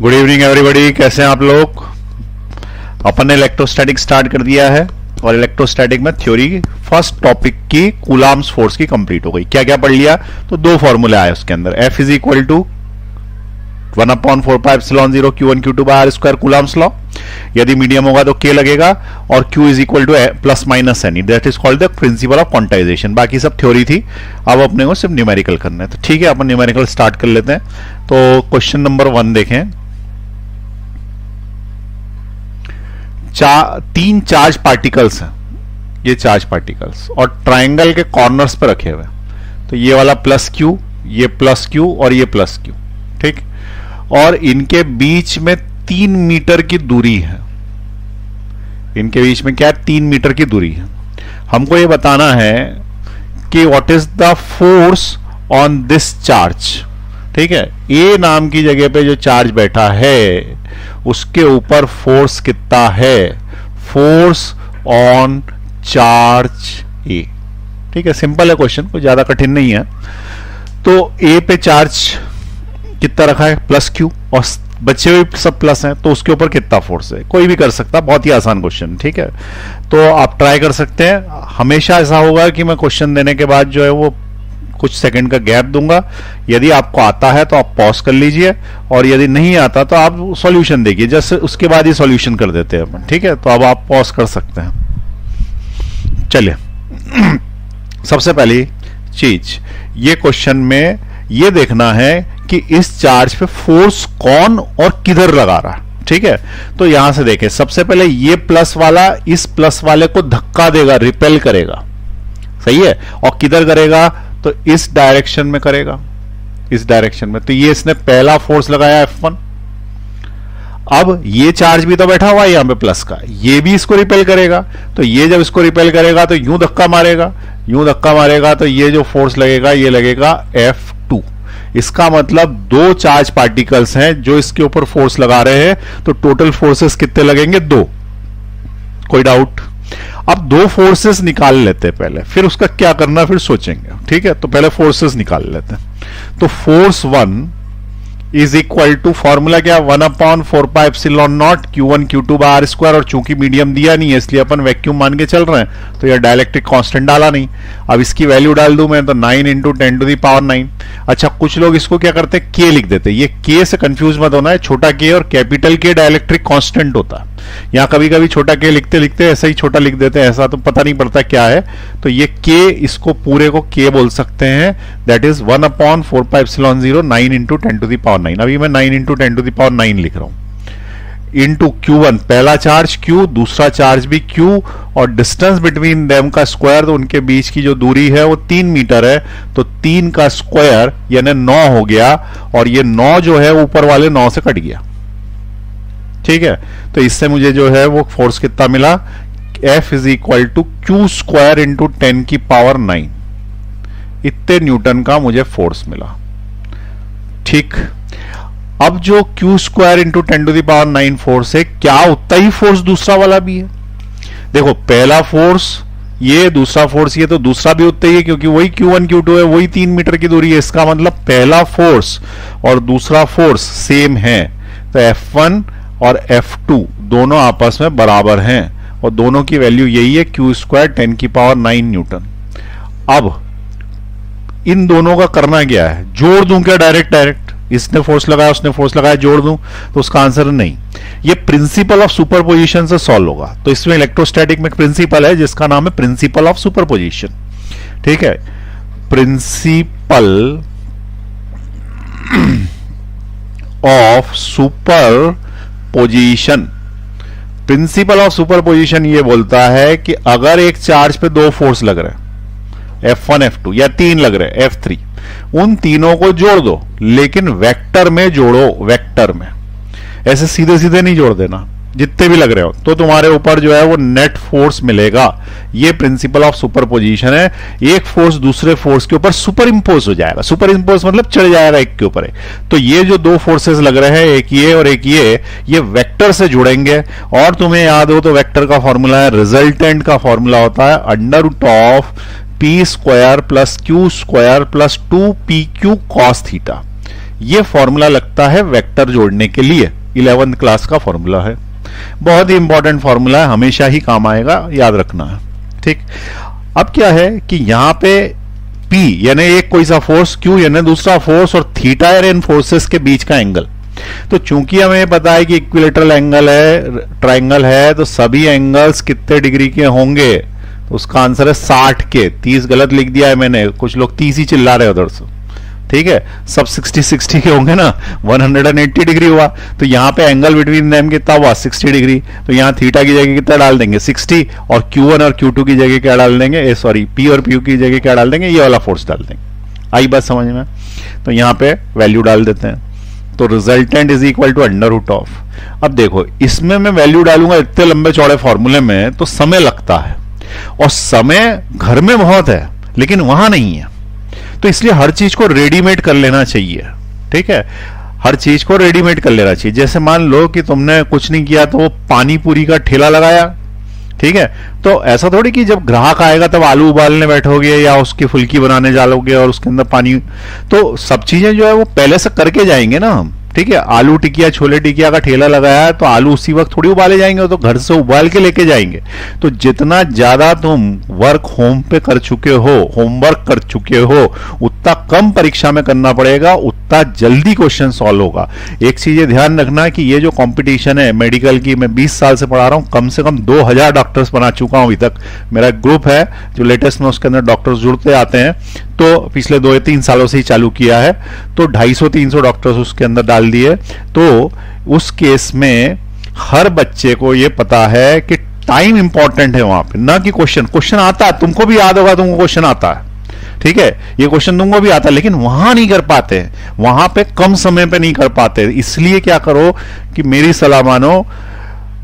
Good evening everybody, कैसे हैं आप लोग। अपन ने इलेक्ट्रोस्टैटिक स्टार्ट कर दिया है और इलेक्ट्रोस्टैटिक में थ्योरी फर्स्ट टॉपिक की कूलाम्स फोर्स की कंप्लीट हो गई। क्या क्या पढ़ लिया, तो दो फॉर्मूले आए उसके अंदर। F is equal to 1/4πε0 Q1 Q2 by R square Coulomb's law. यदि मीडियम होगा तो K लगेगा और Q is equal to plus minus n e, that is called the principle of quantization. बाकी सब थ्योरी थी, अब अपने को सिर्फ न्यूमेरिकल करना है। तो ठीक है, अपन न्यूमेरिकल स्टार्ट कर लेते हैं। तो क्वेश्चन नंबर 1 देखें। तीन चार्ज पार्टिकल्स हैं, ये चार्ज पार्टिकल्स, और ट्रायंगल के कॉर्नर्स पर रखे हुए। तो ये वाला प्लस क्यू, ये प्लस क्यू और ये प्लस क्यू, ठीक। और इनके बीच में 3 मीटर की दूरी है। इनके बीच में क्या है, 3 मीटर की दूरी है। हमको ये बताना है कि what is the force on this charge, ठीक है। ए नाम की जगह पे जो चार्ज बैठा है उसके ऊपर फोर्स कितना है, फोर्स ऑन चार्ज ए, ठीक है। सिंपल है क्वेश्चन, कोई ज्यादा कठिन नहीं है। तो ए पे चार्ज कितना रखा है, प्लस क्यू, और बच्चे हुए सब प्लस हैं, तो उसके ऊपर कितना फोर्स है, कोई भी कर सकता। बहुत ही आसान क्वेश्चन, ठीक है। तो आप ट्राई कर सकते हैं। हमेशा ऐसा होगा कि मैं क्वेश्चन देने के बाद जो है वो कुछ सेकंड का गैप दूंगा। यदि आपको आता है तो आप पॉज कर लीजिए, और यदि नहीं आता तो आप सॉल्यूशन देखिए, जैसे उसके बाद ही सॉल्यूशन कर देते हैं अपन, ठीक है। तो अब आप पॉज कर सकते हैं। चलिए सबसे पहली चीज, ये क्वेश्चन में ये देखना है कि इस चार्ज पे फोर्स कौन और किधर लगा रहा है, ठीक है। तो यहां से देखें, सबसे पहले ये प्लस वाला इस प्लस वाले को धक्का देगा, रिपेल करेगा, सही है। और किधर करेगा, तो इस डायरेक्शन में करेगा, इस डायरेक्शन में। तो ये इसने पहला फोर्स लगाया F1। अब ये चार्ज भी तो बैठा हुआ है यहां पे प्लस का, ये भी इसको रिपेल करेगा। तो ये जब इसको रिपेल करेगा तो यूं धक्का मारेगा, यूं धक्का मारेगा, तो ये जो फोर्स लगेगा ये लगेगा F2। इसका मतलब दो चार्ज पार्टिकल्स हैं जो इसके ऊपर फोर्स लगा रहे हैं। तो टोटल फोर्सेस कितने लगेंगे, 2। कोई डाउट। अब दो फोर्सेस निकाल लेते हैं पहले, फिर उसका क्या करना फिर सोचेंगे, ठीक है। तो पहले फोर्सेस निकाल लेते हैं। तो force 1 is equal to, formula क्या, 1/4πε0 Q1 Q2 by R square. और चूंकि मीडियम दिया नहीं है इसलिए अपन वैक्यूम मान के चल रहे हैं, तो यह डायलेक्ट्रिक कांस्टेंट डाला नहीं। अब इसकी वैल्यू डाल दूं मैं, तो 9 × 10⁹ अच्छा, कुछ लोग इसको क्या करते हैं, K लिख देते हैं। ये K से कंफ्यूज मत होना है, छोटा K और कैपिटल K डायलेक्ट्रिक कांस्टेंट होता है। यहां कभी कभी छोटा K लिखते लिखते ऐसा ही छोटा लिख देते हैं, ऐसा तो पता नहीं पड़ता क्या है। तो ये K, इसको पूरे को K बोल सकते हैं, दैट इज 1/4πε0 9 × 10⁹ अभी मैं 9 × 10⁹ लिख रहा हूं, इंटू Q1 पहला चार्ज Q, दूसरा चार्ज भी Q, और डिस्टेंस बिटवीन देम का स्क्वायर, तो उनके बीच की जो दूरी है वो 3 मीटर है। तो 3 का स्क्वायर यानी 9 हो गया, और ये 9 जो है ऊपर वाले 9 से कट गया, ठीक है। तो इससे मुझे जो है वो फोर्स कितना मिला, F is equal to Q square into 10⁹ इतने न्यूटन का मुझे फोर्स मिला, ठीक। अब जो Q स्क्वायर इंटू 10⁹ फोर्स है, क्या उतना ही फोर्स दूसरा वाला भी है। देखो पहला फोर्स ये, दूसरा फोर्स ये, तो दूसरा भी उतना ही है, क्योंकि वही Q1 Q2 है, वही 3 मीटर की दूरी है। इसका मतलब पहला फोर्स और दूसरा फोर्स सेम है। तो F1 और F2 दोनों आपस में बराबर हैं, और दोनों की वैल्यू यही है, Q स्क्वायर 10⁹ न्यूटन। अब इन दोनों का करना क्या है, जोड़ दूं क्या, डायरेक्ट इसने फोर्स लगाया उसने फोर्स लगाया, जोड़ दूं, तो उसका आंसर नहीं। ये प्रिंसिपल ऑफ सुपरपोजिशन से सॉल्व होगा। तो इसमें इलेक्ट्रोस्टैटिक में प्रिंसिपल है जिसका नाम है प्रिंसिपल ऑफ सुपरपोजिशन, ठीक है। Principle of superposition, principle of superposition ये बोलता है कि अगर एक चार्ज पे दो फोर्स लग रहे हैं, F1 F2 या 3 लग रहे हैं F3, उन तीनों को जोड़ दो, लेकिन वेक्टर में जोड़ो, वेक्टर में, ऐसे सीधे सीधे नहीं जोड़ देना, जितने भी लग रहे हो, तो तुम्हारे ऊपर जो है वो नेट फोर्स मिलेगा। ये प्रिंसिपल ऑफ सुपरपोजिशन है। एक फोर्स दूसरे फोर्स के ऊपर सुपर इंपोज हो जाएगा, सुपर इंपोज मतलब चढ़ जाएगा एक के ऊपर है। तो ये जो दो फोर्सेस लग रहे हैं, एक ये और एक ये वेक्टर से जुड़ेंगे। और तुम्हें याद हो तो वेक्टर का फॉर्मूला है, रिजल्टेंट का फॉर्मूला होता है under of P square plus Q square plus 2pq cos theta. ये फॉर्मूला लगता है वेक्टर जोड़ने के लिए, 11th क्लास का फॉर्मूला है, बहुत ही इंपॉर्टेंट फॉर्मूला है, हमेशा ही काम आएगा, याद रखना है। ठीक, अब क्या है कि यहां पे P यानी एक कोई सा फोर्स, Q यानी दूसरा फोर्स, और थीटा यानी इन फोर्सेस के बीच का एंगल। तो चूंकि हमें पता है कि इक्विलेटरल एंगल है, ट्राइंगल है, तो सभी एंगल्स कितने डिग्री के होंगे, तो उसका आंसर है 60 के। 30 गलत लिख दिया है मैंने, कुछ लोग 30 ही चिल्ला रहे उधर से। ठीक है, सब 60 के होंगे ना, 180 डिग्री हुआ, तो यहाँ पे एंगल बिटवीन देम कितना हुआ, 60 डिग्री। तो यहाँ थीटा की जगह कितना डाल देंगे, 60, और Q1 और Q2 की जगह क्या डाल देंगे, सॉरी P और Q की जगह क्या डाल देंगे, ये वाला फोर्स डाल देंगे। आई बात समझ में? तो यहाँ पे वैल्यू डाल देते हैं, तो resultant is equal to under root of. अब देखो इसमें मैं वैल्यू डालूंगा इतने लंबे चौड़े फॉर्मूले में, तो समय लगता है, और समय घर में बहुत है लेकिन वहां नहीं है, तो इसलिए हर चीज को रेडीमेड कर लेना चाहिए। ठीक है, हर चीज को रेडीमेड कर लेना चाहिए। जैसे मान लो कि तुमने कुछ नहीं किया, तो वो पानी पूरी का ठेला लगाया, ठीक है, तो ऐसा थोड़ी कि जब ग्राहक आएगा तब आलू उबालने बैठोगे या उसकी फुल्की बनाने डालोगे और उसके अंदर पानी, तो सब चीजें जो है वो पहले से करके जाएंगे ना हम। ठीक है, आलू टिकिया छोले टिकिया का ठेला लगाया है, तो आलू उसी वक्त थोड़ी उबाले जाएंगे, तो घर से उबाल के लेके जाएंगे। तो जितना ज्यादा तुम वर्क होम पे कर चुके हो, होमवर्क कर चुके हो, उतना कम परीक्षा में करना पड़ेगा, उतना जल्दी क्वेश्चन सॉल्व होगा। एक चीज ध्यान रखना कि ये जो कंपटीशन है मेडिकल की, मैं 20 साल से पढ़ा रहा हूं, कम से कम 2000 डॉक्टर्स बना चुका हूं अभी तक। मेरा ग्रुप है जो लेटेस्ट में, उसके अंदर डॉक्टर्स जुड़ते आते हैं, तो पिछले 2-3 सालों से ही चालू किया है, तो 250-300 डॉक्टर्स उसके अंदर डाल दिए। तो उस केस में हर बच्चे को ये पता है कि टाइम इंपॉर्टेंट है वहां पे, ना कि क्वेश्चन आता है, तुमको भी याद होगा, तुमको क्वेश्चन आता है, ठीक है, ये क्वेश्चन तुमको भी आता है, लेकिन वहां नहीं कर पाते, वहां पे कम समय पे नहीं कर पाते। इसलिए क्या करो कि मेरी सलाह मानो,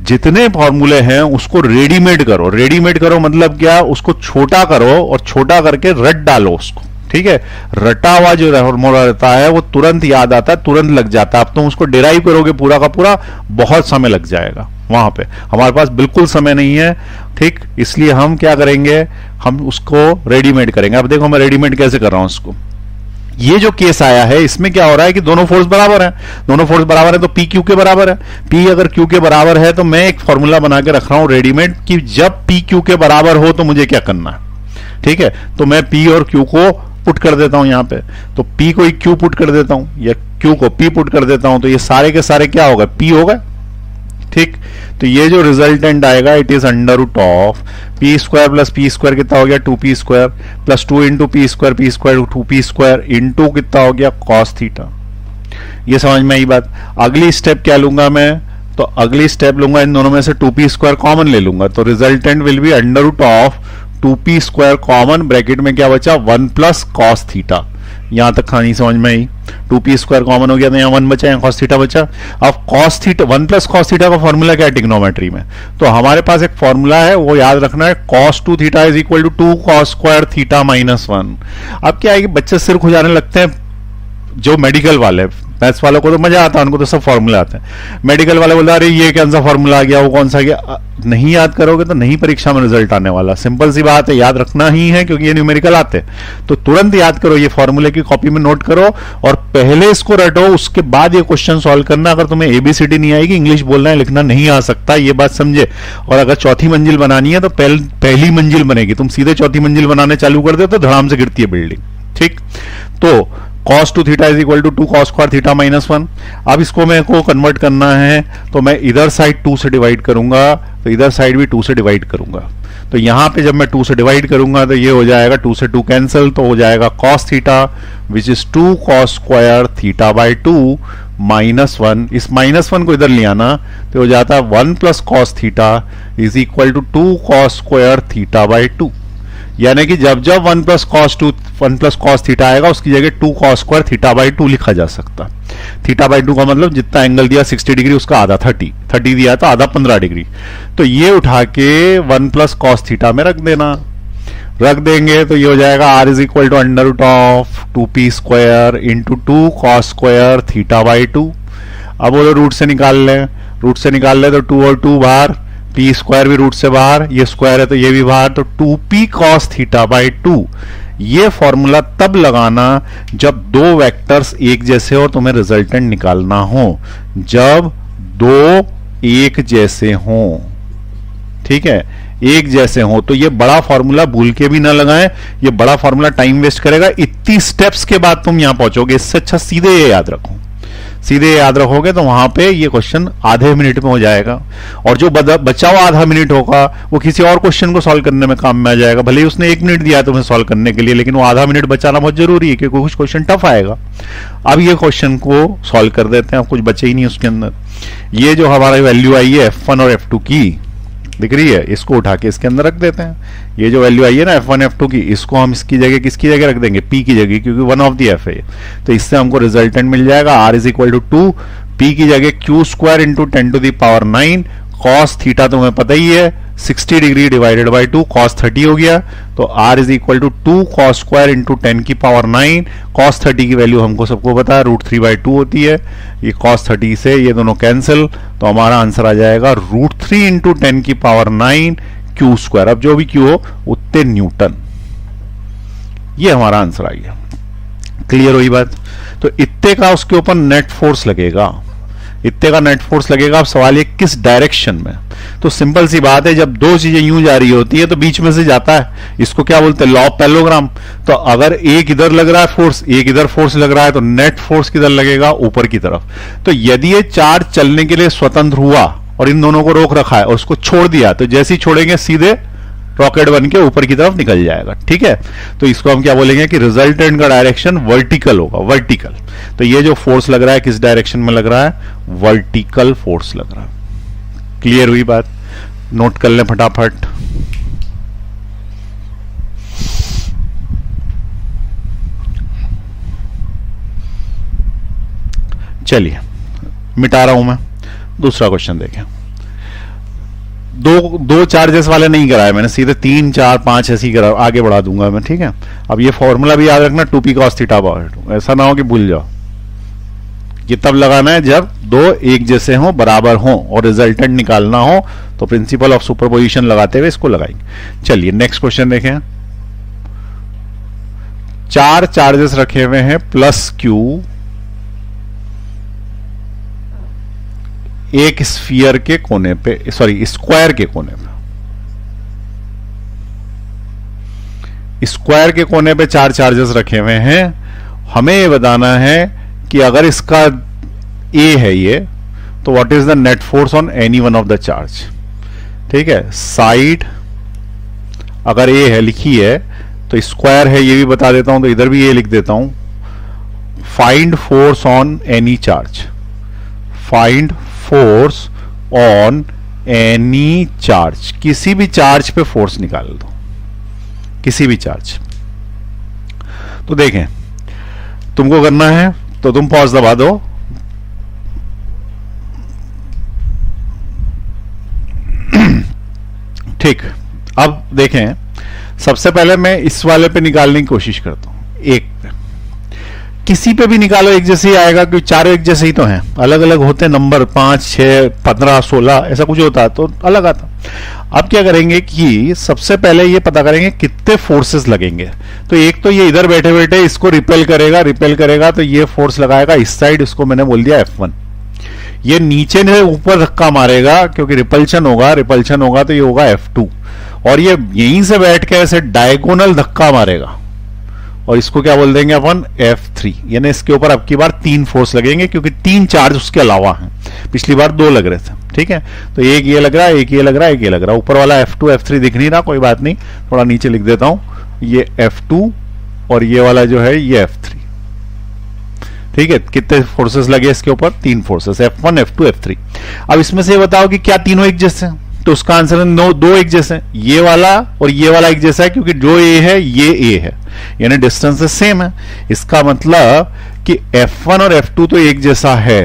जितने फॉर्मूले हैं उसको रेडीमेड करो। रेडीमेड करो मतलब क्या, उसको छोटा करो और छोटा करके रट डालो उसको। ठीक है, रटा हुआ जो फॉर्मूला रहता है वो तुरंत याद आता है, तुरंत लग जाता है। अब तुम उसको डिराइव करोगे पूरा का पूरा, बहुत समय लग जाएगा। वहां पे हमारे पास बिल्कुल समय नहीं है, ठीक, इसलिए हम क्या करेंगे, हम उसको रेडीमेड करेंगे। अब देखो मैं रेडीमेड कैसे कर रहा हूं उसको। ये जो केस आया है इसमें क्या हो रहा है कि दोनों फोर्स बराबर हैं, दोनों फोर्स बराबर है तो P Q के बराबर है। P अगर Q के बराबर है तो मैं एक फॉर्मूला बना के रख रहा हूं रेडीमेड कि जब P Q के बराबर हो तो मुझे क्या करना है। ठीक है, तो मैं P और Q को पुट कर देता हूं यहां पे, तो P को Q पुट कर देता हूं या Q को P पुट कर देता हूं, तो ये सारे के सारे क्या होगा, P होगा। ठीक, तो ये जो रिजल्टेंट आएगा it is under root of P square plus P square कितना हो गया 2p square plus 2 into P square 2p square into कितना हो गया कॉस थीटा। ये समझ में आई बात। अगली स्टेप क्या लूंगा मैं, तो अगली स्टेप लूंगा इन दोनों में से 2p स्क्वायर कॉमन ले लूंगा, तो resultant will be under root of 2p square common, bracket में क्या बचा 1 प्लस कॉस थीटा। यहां तक कहानी समझ में आई। 2p स्क्वायर कॉमन हो गया तो यहाँ 1 बचा, यहाँ cos थीटा बचा। अब cos theta 1 plus cos theta का फॉर्मूला क्या है ट्रिग्नोमेट्री में, तो हमारे पास एक फॉर्मूला है वो याद रखना है, cos 2 theta is equal to 2 cos square theta minus 1। अब क्या है कि बच्चे सिर खुजाने लगते हैं, जो मेडिकल वाले, मैथ्स वालों को तो मजा आता है, उनको तो सब फॉर्मूला आते हैं। मेडिकल वाले बोलते हैं अरे ये कौन सा फॉर्मूला आ गया, वो कौन सा आ गया, नहीं याद करोगे तो नहीं परीक्षा में रिजल्ट आने वाला। सिंपल सी बात है, याद रखना ही है क्योंकि ये न्यूमेरिकल आते हैं। तो तुरंत याद करो, ये फॉर्मूले की कॉपी में नोट करो और पहले इसको रटो, उसके बाद ये क्वेश्चन सॉल्व करना। अगर तुम्हें एबीसीडी नहीं आएगी, इंग्लिश बोलना है लिखना नहीं आ सकता, ये बात समझे। और अगर चौथी मंजिल बनानी है तो पहली मंजिल बनेगी, तुम सीधे चौथी मंजिल बनाने चालू कर दो तो धड़ाम से गिरती है बिल्डिंग। ठीक, तो cos 2 theta is equal to 2 cos square theta minus 1। अब इसको मेरे को कन्वर्ट करना है तो मैं इधर साइड 2 से डिवाइड करूंगा, तो इधर साइड भी 2 से डिवाइड करूंगा। तो यहां पे जब मैं 2 से डिवाइड करूंगा तो ये हो जाएगा 2 से 2 कैंसिल, तो हो जाएगा cos theta which is 2 cos square theta by 2 minus 1। इस माइनस 1 को इधर ले आना तो हो जाता है 1 plus cos theta is equal to 2 cos square theta by 2। यानी कि जब जब 1 प्लस cos थीटा आएगा उसकी जगह 2 cos स्क्वायर थीटा बाई 2 लिखा जा सकता। थीटा बाई 2 का मतलब जितना एंगल दिया 60 डिग्री उसका आधा 30 दिया तो आधा 15 डिग्री। तो ये उठा के 1 प्लस cos थीटा में रख देंगे तो ये हो जाएगा r is equal to under root of 2p square into 2 cos square theta by 2। अब वो रूट से निकाल लें तो 2 और 2 बाहर, पी स्क्वायर भी रूट से बाहर, ये स्क्वायर है तो ये भी बाहर, तो 2p cos थीटा बाई 2 ये फॉर्मूला तब लगाना जब दो वेक्टर्स एक जैसे हो, तुम्हें रिजल्टेंट निकालना हो, जब दो एक जैसे हों, ठीक है, एक जैसे हो। तो ये बड़ा फॉर्मूला भूल के भी ना लगाएं, ये बड़ा फॉर्मूला टाइम वेस्ट करेगा। इतनी स्टेप्स के बाद तुम यहां पहुंचोगे, इससे अच्छा सीधे ये याद रखो। सीधे याद रखोगे तो वहां पे ये क्वेश्चन आधे मिनट में हो जाएगा, और जो बचा हुआ आधा मिनट होगा वो किसी और क्वेश्चन को सॉल्व करने में काम में आ जाएगा। भले ही उसने 1 मिनट दिया तुम्हें सॉल्व करने के लिए, लेकिन वो आधा मिनट बचाना बहुत जरूरी है, क्योंकि कुछ क्वेश्चन टफ आएगा। अब ये क्वेश्चन को सॉल्व कर देते हैं, अब कुछ बचे ही नहीं उसके अंदर। ये जो हमारी वैल्यू आई है F1 और F2 की, दिख रही है, इसको उठा के इसके अंदर रख देते हैं। ये जो वैल्यू आई है ना F1 F2 की, इसको हम इसकी जगह किसकी जगह रख देंगे, P की जगह, क्योंकि 1 ऑफ दी F है। तो इससे हमको रिजल्टेंट मिल जाएगा R is equal to 2, P की जगह Q square into 10 to the power 9, cos theta तुम्हें पता ही है 60 डिग्री डिवाइडेड बाई 2, कॉस 30 हो गया। तो R is equal to 2 cos square into 10 की पावर 9, कॉस 30 की वैल्यू हमको सबको पता है √3/2 होती है। ये कॉस 30 से ये दोनों कैंसिल, तो हमारा आंसर आ जाएगा √3 इंटू 10 की पावर 9 Q स्क्वायर। अब जो भी Q हो उतने न्यूटन, ये हमारा आंसर आ गया। क्लियर हुई बात? तो इतने का उसके ऊपर नेट फोर्स लगेगा, इतने का नेट फोर्स लगेगा। अब सवाल ये किस डायरेक्शन में, तो सिंपल सी बात है, जब दो चीजें यूं जा रही होती है तो बीच में से जाता है, इसको क्या बोलते हैं, लॉ ऑफ पैरेललोग्राम। तो अगर एक इधर लग रहा है फोर्स, एक इधर फोर्स लग रहा है, तो नेट फोर्स किधर लगेगा, ऊपर की तरफ। तो यदि ये चार्ज चलने के लिए स्वतंत्र हुआ और इन दोनों को रोक रखा है और उसको छोड़ दिया, तो जैसे ही छोड़ेंगे सीधे रॉकेट बन के ऊपर की तरफ निकल जाएगा, ठीक है। तो इसको हम क्या बोलेंगे कि रिजल्टेंट का डायरेक्शन वर्टिकल होगा, वर्टिकल। तो ये जो फोर्स लग रहा है किस डायरेक्शन में लग रहा है, वर्टिकल फोर्स लग रहा है। क्लियर हुई बात? नोट कर लें फटाफट। चलिए मिटा रहा हूं मैं, दूसरा क्वेश्चन देखें। दो चार्जेस वाले नहीं कराए मैंने, सीधे 3 4 5 ऐसे ही करा, आगे बढ़ा दूंगा मैं, ठीक है। अब ये फॉर्मूला भी याद रखना, 2p cos थीटा बाय 2, ऐसा ना हो कि भूल जाओ। ये तब लगाना है जब दो एक जैसे हों, बराबर हों और रिजल्टेंट निकालना हो, तो प्रिंसिपल ऑफ सुपरपोजिशन लगाते हुए इसको लगाएंगे। चलिए नेक्स्ट क्वेश्चन देखें। 4 चार्जेस रखे हुए हैं प्लस Q एक स्फीयर के कोने पे, सॉरी स्क्वायर के कोने पे, स्क्वायर के कोने पे 4 चार्जेस रखे हुए हैं। हमें ये बताना है कि अगर इसका A है ये, तो what is the net force on any one of the charge, ठीक है। साइड अगर A है लिखी है, तो स्क्वायर है ये भी बता देता हूं, तो इधर भी A लिख देता हूं। Find force on any charge, find force on any charge, किसी भी चार्ज पे फोर्स निकाल दो, किसी भी चार्ज। तो देखें, तुमको करना है तो तुम पॉज दबा दो। ठीक, अब देखें, सबसे पहले मैं इस वाले पे निकालने की कोशिश करता हूं, एक पे। किसी पे भी निकालो एक जैसे ही आएगा, क्योंकि चारों एक जैसे ही तो हैं, अलग अलग होते हैं नंबर, 5 6 15 16 ऐसा कुछ होता है तो अलग आता। अब क्या करेंगे कि सबसे पहले ये पता करेंगे कितने फोर्सेस लगेंगे। तो एक तो ये इधर बैठे बैठे इसको रिपेल करेगा, रिपेल करेगा तो ये फोर्स लगाएगा इस साइड, इसको मैंने बोल दिया F1। ये नीचे ने ऊपर धक्का मारेगा क्योंकि रिपल्शन होगा, रिपल्शन होगा तो ये होगा F2, और ये यहीं से बैठ के ऐसे डायगोनल धक्का मारेगा, और इसको क्या बोल देंगे अपन, F3। यानी इसके ऊपर अब की बार 3 फोर्स लगेंगे, क्योंकि 3 चार्ज उसके अलावा हैं, पिछली बार 2 लग रहे थे, ठीक है। तो एक ये लग रहा है, एक ये लग रहा है, एक ये लग रहा है। ऊपर वाला F2 F3 दिख नहीं रहा, कोई बात नहीं, थोड़ा नीचे लिख देता हूं, ये F2 और ये वाला जो है ये F3, ठीक है। कितने फोर्सेस लगे इसके ऊपर, 3 फोर्सेस, F1 F2 F3। अब इसमें से बताओ कि क्या तीनों एक जैसे हैं, तो उसका आंसर है नो, 2 एक जैसे हैं। ये वाला और ये वाला एक जैसा है, क्योंकि जो A है ये A है, यानी डिस्टेंस सेम है। इसका मतलब कि F1 और F2 तो एक जैसा है,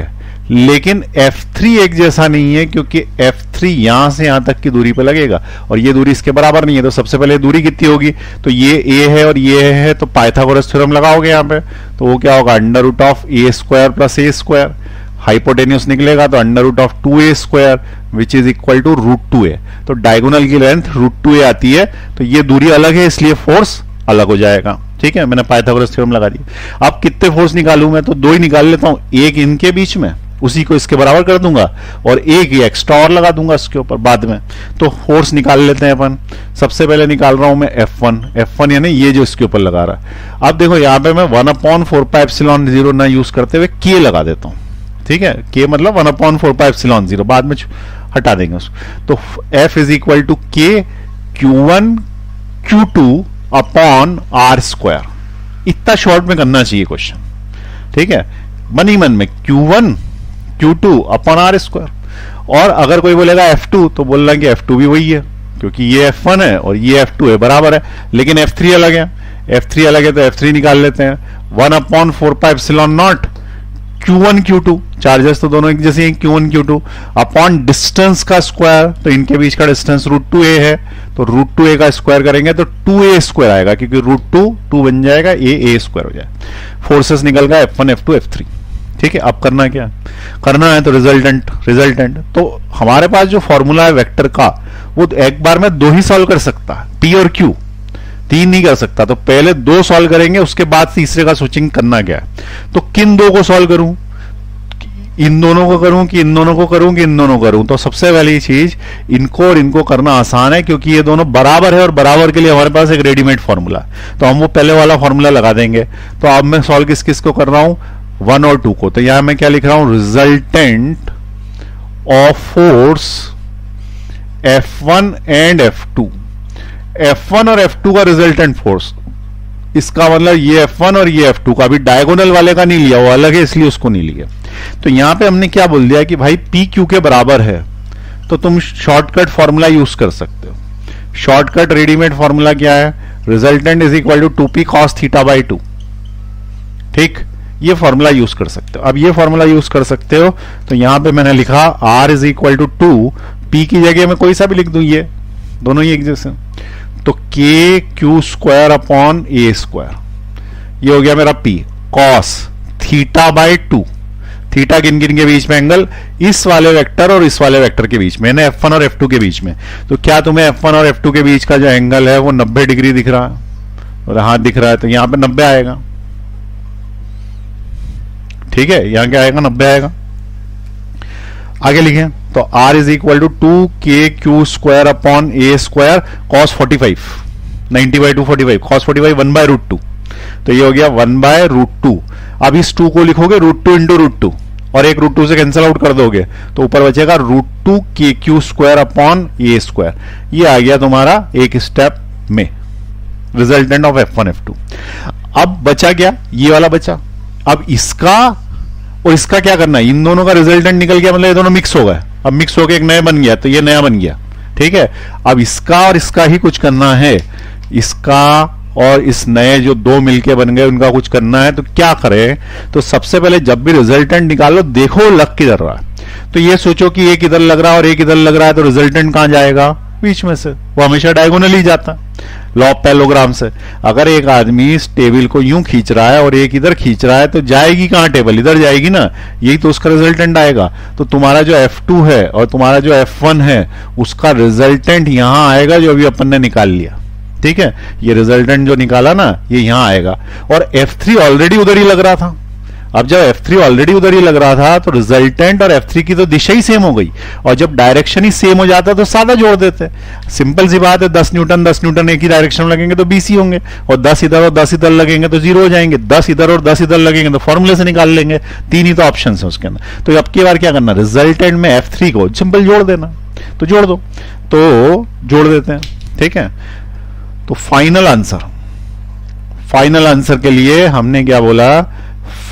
लेकिन F3 एक जैसा नहीं है, क्योंकि F3 यहां से यहां तक की दूरी पे लगेगा और ये दूरी इसके बराबर नहीं है। तो सबसे पहले दूरी कितनी होगी, तो ये A है और ये है, तो पाइथागोरस थ्योरम लगाओगे यहां पे, तो वो क्या होगा, √A² + A²। हाइपोटेन्यूस निकलेगा तो √2A² which is equal to √2A। तो डायगोनल की लेंथ √2A आती है, तो ये दूरी अलग है, इसलिए फोर्स अलग हो जाएगा। ठीक है, मैंने पाइथागोरस थ्योरम लगा दिया। अब कितने फोर्स निकालूं मैं, तो दो ही निकाल लेता हूं, एक इनके बीच में, उसी को इसके बराबर कर दूंगा, और एक ही एक्स्ट्रा और लगा दूंगा इसके ऊपर बाद में। तो फोर्स निकाल लेते हैं अपन। सबसे पहले निकाल रहा हूं मैं F1 यानी ये जो इसके ऊपर लगा रहा है। अब देखो यहां पे मैं 1/4πε0 ना यूज करते हुए K लगा देता हूं, ठीक है, K मतलब 1/4πε0, बाद में हटा देंगे उसको। तो F is equal to K Q1 Q2 upon R²। इतना शॉर्ट में करना चाहिए क्वेश्चन, ठीक है, मन ही मन में Q1 Q2 अपॉन R²। और अगर कोई बोलेगा F2 तो बोलना कि F2 भी वही है, क्योंकि ये F1 है और ये F2 है, बराबर है, लेकिन F3 अलग है। F3 अलग है तो F3 निकाल लेते हैं। 1/4πε0 Q1 Q2, चार्जेस तो दोनों एक जैसे हैं, Q1 Q2 अपॉन डिस्टेंस का स्क्वायर, तो इनके बीच का डिस्टेंस √2a है, तो √2a का स्क्वायर करेंगे तो 2a² आएगा, क्योंकि √2 बन जाएगा, a² हो जाए। फोर्सेस निकल गया F1 F2 F3, ठीक है। अब करना क्या करना है, तो रिजल्टेंट तो हमारे पास जो फॉर्मूला है वेक्टर का, वो एक बार में दो ही सॉल्व कर सकता है, P और Q, तीन नहीं कर सकता। तो पहले दो सॉल्व करेंगे, उसके बाद तीसरे का सोचिंग करना क्या है। तो किन दो को सॉल्व करूं, इन दोनों को करूं कि इन दोनों को करूं कि इन दोनों को करूं। तो सबसे पहली चीज, इनको और इनको करना आसान है, क्योंकि ये दोनों बराबर है और बराबर के लिए हमारे पास एक रेडीमेड फॉर्मूला, तो हम वो पहले वाला फॉर्मूला लगा देंगे। तो अब मैं सॉल्व किस किस को कर रहा हूं, 1 और 2 को। तो यहां मैं क्या लिख रहा हूं, resultant of force F1 and F2। F1 और F2 का रिजल्टेंट फोर्स, इसका मतलब ये F1 और ये F2 का, अभी डायगोनल वाले का नहीं लिया, वो अलग है इसलिए उसको नहीं लिया। तो यहां पे हमने क्या बोल दिया कि भाई P Q के बराबर है, तो तुम शॉर्टकट फॉर्मूला यूज कर सकते हो। शॉर्टकट रेडीमेड फॉर्मूला क्या है, resultant is equal to 2P cos θ/2, ठीक, ये फॉर्मूला यूज कर सकते हो। अब ये फॉर्मूला यूज कर सकते हो, तो यहां पे मैंने लिखा R is equal to 2, P की जगह मैं कोई सा भी लिख दूं, ये दोनों ही एक जैसे, तो KQ² अपॉन A², ये हो गया मेरा P cos θ/2। थीटा किन किन के बीच में, एंगल इस वाले वेक्टर और इस वाले वेक्टर के बीच में, यानी F1 और F2 के बीच में। तो क्या तुम्हें F1 और F2 के बीच का जो एंगल है वो 90 डिग्री दिख रहा है, और हाथ दिख रहा है, तो यहां पे 90 आएगा, ठीक है, यहां क्या आएगा, 90 आएगा। आगे लिखें तो R is equal to 2KQ² upon A² cos 45, 90/2 45, cos 45 1/√2, तो ये हो गया 1/√2। अब इस 2 को लिखोगे √2 इंटू √2, और एक √2 से कैंसिल आउट कर दोगे, तो ऊपर बचेगा √2 KQ² अपॉन A²। ये आ गया तुम्हारा एक स्टेप में रिजल्टेंट ऑफ F1 F2। अब बचा क्या, ये वाला बचा। अब इसका और इसका क्या करना है, इन दोनों का रिजल्टेंट निकल गया, मतलब ये दोनों मिक्स हो गए, अब मिक्स होकर एक नया बन गया, तो ये नया बन गया, ठीक है। अब इसका और इसका ही कुछ करना है, इसका और इस नए जो दो मिलके बन गए उनका कुछ करना है। तो क्या करें, तो सबसे पहले जब भी रिजल्टेंट निकालो, देखो लग किधर रहा है। तो ये सोचो कि एक इधर लग रहा है और एक इधर लग रहा है, तो रिजल्टेंट कहां जाएगा, बीच में से, वो हमेशा डायगोनल ही जाता है, लॉ ऑफ पैरेललोग्राम से। अगर एक आदमी इस टेबल को यूं खींच रहा है और एक इधर खींच रहा है, तो जाएगी कहां टेबल, इधर जाएगी ना, यही तो उसका रिजल्टेंट आएगा। तो तुम्हारा जो F2 है और तुम्हारा जो F1 है, उसका रिजल्टेंट यहां आएगा, जो अभी अपन ने निकाल लिया, ठीक है। ये रिजल्टेंट जो निकाला ना, ये यहां आएगा, और F3 ऑलरेडी उधर ही लग रहा था। अब जब F3 ऑलरेडी उधर ही लग रहा था, तो रिजल्टेंट और F3 की तो दिशा ही सेम हो गई, और जब डायरेक्शन ही सेम हो जाता तो सादा जोड़ देते, सिंपल सी बात है। 10 न्यूटन एक ही डायरेक्शन में लगेंगे तो 20 ही होंगे, और 10 इधर और 10 इधर लगेंगे तो 0 हो जाएंगे, 10 इधर और 10 इधर लगेंगे तो फॉर्मूले से निकाल लेंगे, तीन ही तो ऑप्शन है उसके अंदर। तो अब की बार क्या करना, रिजल्टेंट में F3 को सिंपल जोड़ देना, तो जोड़ दो, तो जोड़ देते हैं, ठीक है। तो फाइनल आंसर के लिए हमने क्या बोला,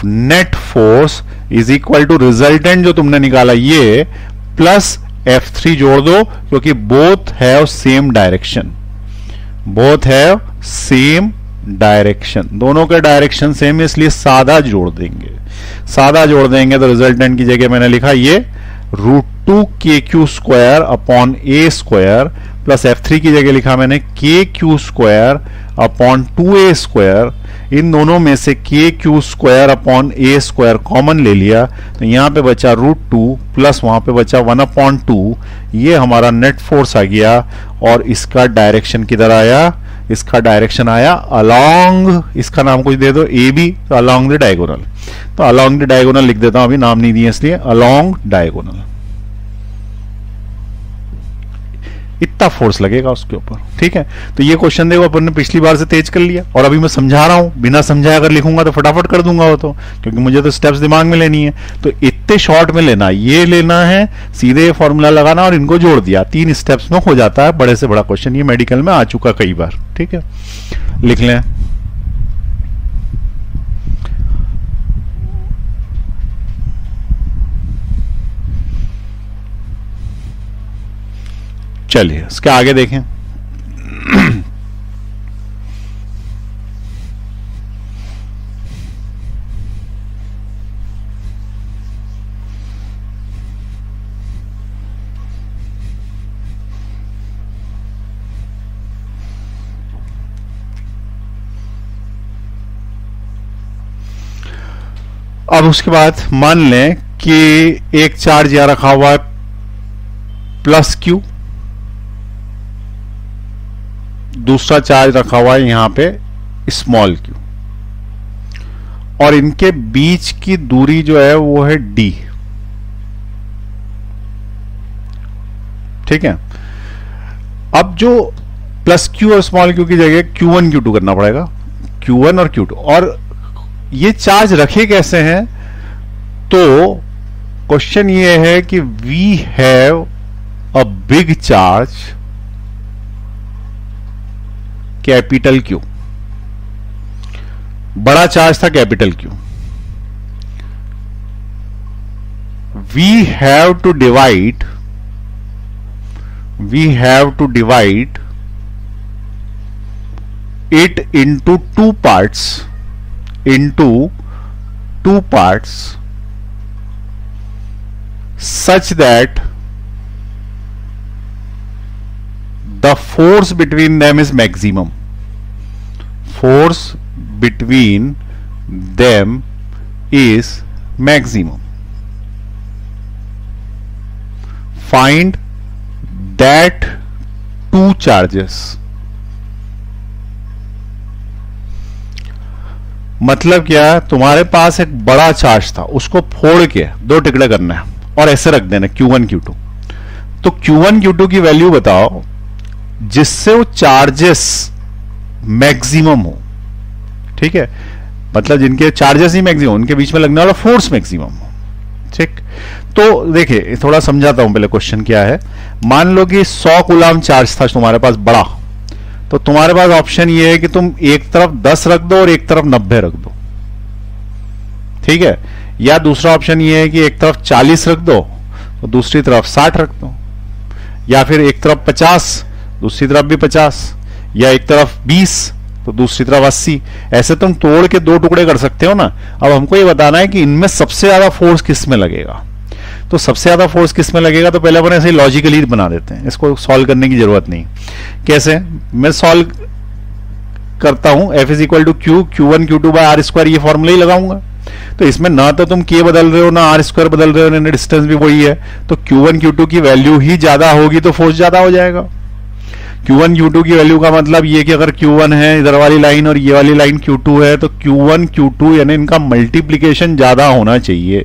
net force is equal to resultant जो तुमने निकाला ये प्लस F3 जोड़ दो, क्योंकि बोथ हैव सेम डायरेक्शन, दोनों के डायरेक्शन सेम है, इसलिए सादा जोड़ देंगे। तो रिजल्टेंट की जगह मैंने लिखा ये √2 KQ² upon A² plus F3 की जगह लिखा मैंने KQ² अपॉन 2A²। इन दोनों में से KQ² अपॉन A² कॉमन ले लिया, तो यहां पे बचा √2 प्लस वहां पे बचा 1/2। ये हमारा नेट फोर्स आ गया, और इसका डायरेक्शन किधर आया, इसका डायरेक्शन आया अलोंग, इसका नाम कुछ दे दो ए बी, तो अलोंग द डायगोनल। तो अलोंग द डायगोनल लिख देता हूं, अभी नाम नहीं दिया इसलिए, अलोंग डायगोनल। इतना फोर्स लगेगा उसके ऊपर, ठीक है। तो ये क्वेश्चन देखो अपन ने पिछली बार से तेज कर लिया, और अभी मैं समझा रहा हूं, बिना समझाए अगर लिखूंगा तो फटाफट कर दूंगा वो तो, क्योंकि मुझे तो स्टेप्स दिमाग में लेनी है। तो इतने शॉर्ट में लेना, ये लेना है, सीधे ये फॉर्मूला लगाना और इनको जोड़ दिया, 3 स्टेप्स में हो जाता है बड़े से बड़ा क्वेश्चन। ये मेडिकल में आ चुका कई बार, ठीक है, लिख लें। चलिए इसके आगे देखें। अब उसके बाद मान लें कि एक चार्ज यहां रखा हुआ है प्लस क्यू, दूसरा चार्ज रखा हुआ है यहां पे स्मॉल क्यू, और इनके बीच की दूरी जो है वो है डी, ठीक है। अब जो प्लस क्यू और स्मॉल क्यू की जगह Q1 Q2 करना पड़ेगा, Q1 और Q2। और ये चार्ज रखे कैसे हैं, तो क्वेश्चन ये है कि we have a big charge capital Q, बड़ा चार्ज था capital Q, we have to divide it into two parts such that the force between them is maximum. Force between them is maximum. Find that two charges. मतलब क्या है, तुम्हारे पास एक बड़ा charge था, उसको फोड़ के 2 टुकड़े करना है और ऐसे रख देना Q1 Q2। तो Q1 Q2 की वैल्यू बताओ जिससे वो चार्जेस मैक्सिमम हो, ठीक है, मतलब जिनके चार्जेस ही मैक्सिमम, उनके बीच में लगने वाला फोर्स मैक्सिमम हो, ठीक। तो देखिए थोड़ा समझाता हूं पहले क्वेश्चन क्या है। मान लो कि 100 कूलाम चार्ज था तुम्हारे पास बड़ा, तो तुम्हारे पास ऑप्शन ये है कि तुम एक तरफ 10 रख दो और एक तरफ 90 रख दो, ठीक है। या दूसरा ऑप्शन ये है कि एक तरफ 40 रख दो तो दूसरी तरफ 60 रख दो, या फिर एक तरफ 50 दूसरी तरफ भी 50, या एक तरफ 20 तो दूसरी तरफ 80। ऐसे तुम तोड़ के 2 टुकड़े कर सकते हो ना। अब हमको ये बताना है कि इनमें सबसे ज्यादा फोर्स किस में लगेगा। तो सबसे ज्यादा फोर्स किस में लगेगा, तो पहले अपन ऐसे लॉजिकली बना देते हैं, इसको सॉल्व करने की जरूरत नहीं। कैसे मैं सॉल्व करता हूं, F is equal to Q Q1 Q2 by R square, ये फॉर्मूला ही लगाऊंगा। तो इसमें ना तो तुम K बदल रहे हो ना आर स्क्वायर बदल रहे हो, ना डिस्टेंस भी वही है। तो Q1 Q2 की वैल्यू ही ज्यादा होगी तो फोर्स ज्यादा हो जाएगा। Q1 Q2 की वैल्यू का मतलब ये कि अगर Q1 है इधर वाली लाइन और ये वाली लाइन Q2 है, तो Q1 Q2 यानी इनका मल्टीप्लीकेशन ज्यादा होना चाहिए।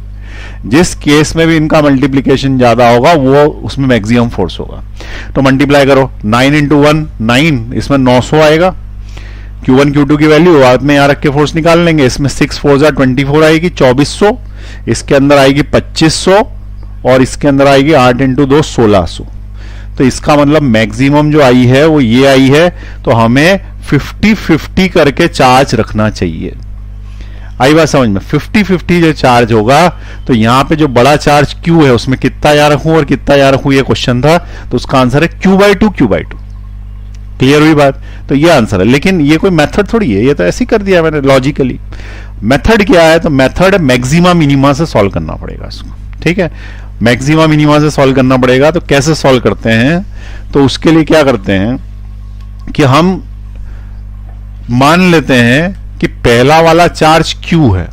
जिस केस में भी इनका मल्टीप्लीकेशन ज्यादा होगा वो उसमें मैक्सिमम फोर्स होगा। तो मल्टीप्लाई करो, 9 इंटू 1 9, इसमें 900 आएगा। Q1 Q2 की वैल्यू बाद में यहां रख के फोर्स निकाल लेंगे। इसमें 6 4 24 आएगी 2400, इसके अंदर आएगी 2500 और इसके अंदर आएगी 8 इंटू 2 1600। तो इसका मतलब मैक्सिमम जो आई है वो ये आई है। तो हमें 50-50 करके चार्ज रखना चाहिए। आई बात समझ में, 50-50 जो चार्ज होगा, तो यहां पे जो बड़ा चार्ज Q है उसमें कितना यहां रखूं और कितना यहां रखूं, ये क्वेश्चन था। तो उसका आंसर है Q/2 Q/2। क्लियर हुई बात। तो ये आंसर है, लेकिन ये कोई मेथड थोड़ी है, ये तो ऐसे ही कर दिया मैंने लॉजिकली। मेथड क्या है, तो मेथड मैक्सिमा मिनिमा से सॉल्व करना पड़ेगा इसको, ठीक है। मैक्सिमा मिनिमा से सॉल्व करना पड़ेगा। तो कैसे सॉल्व करते हैं, तो उसके लिए क्या करते हैं कि हम मान लेते हैं कि पहला वाला चार्ज Q है,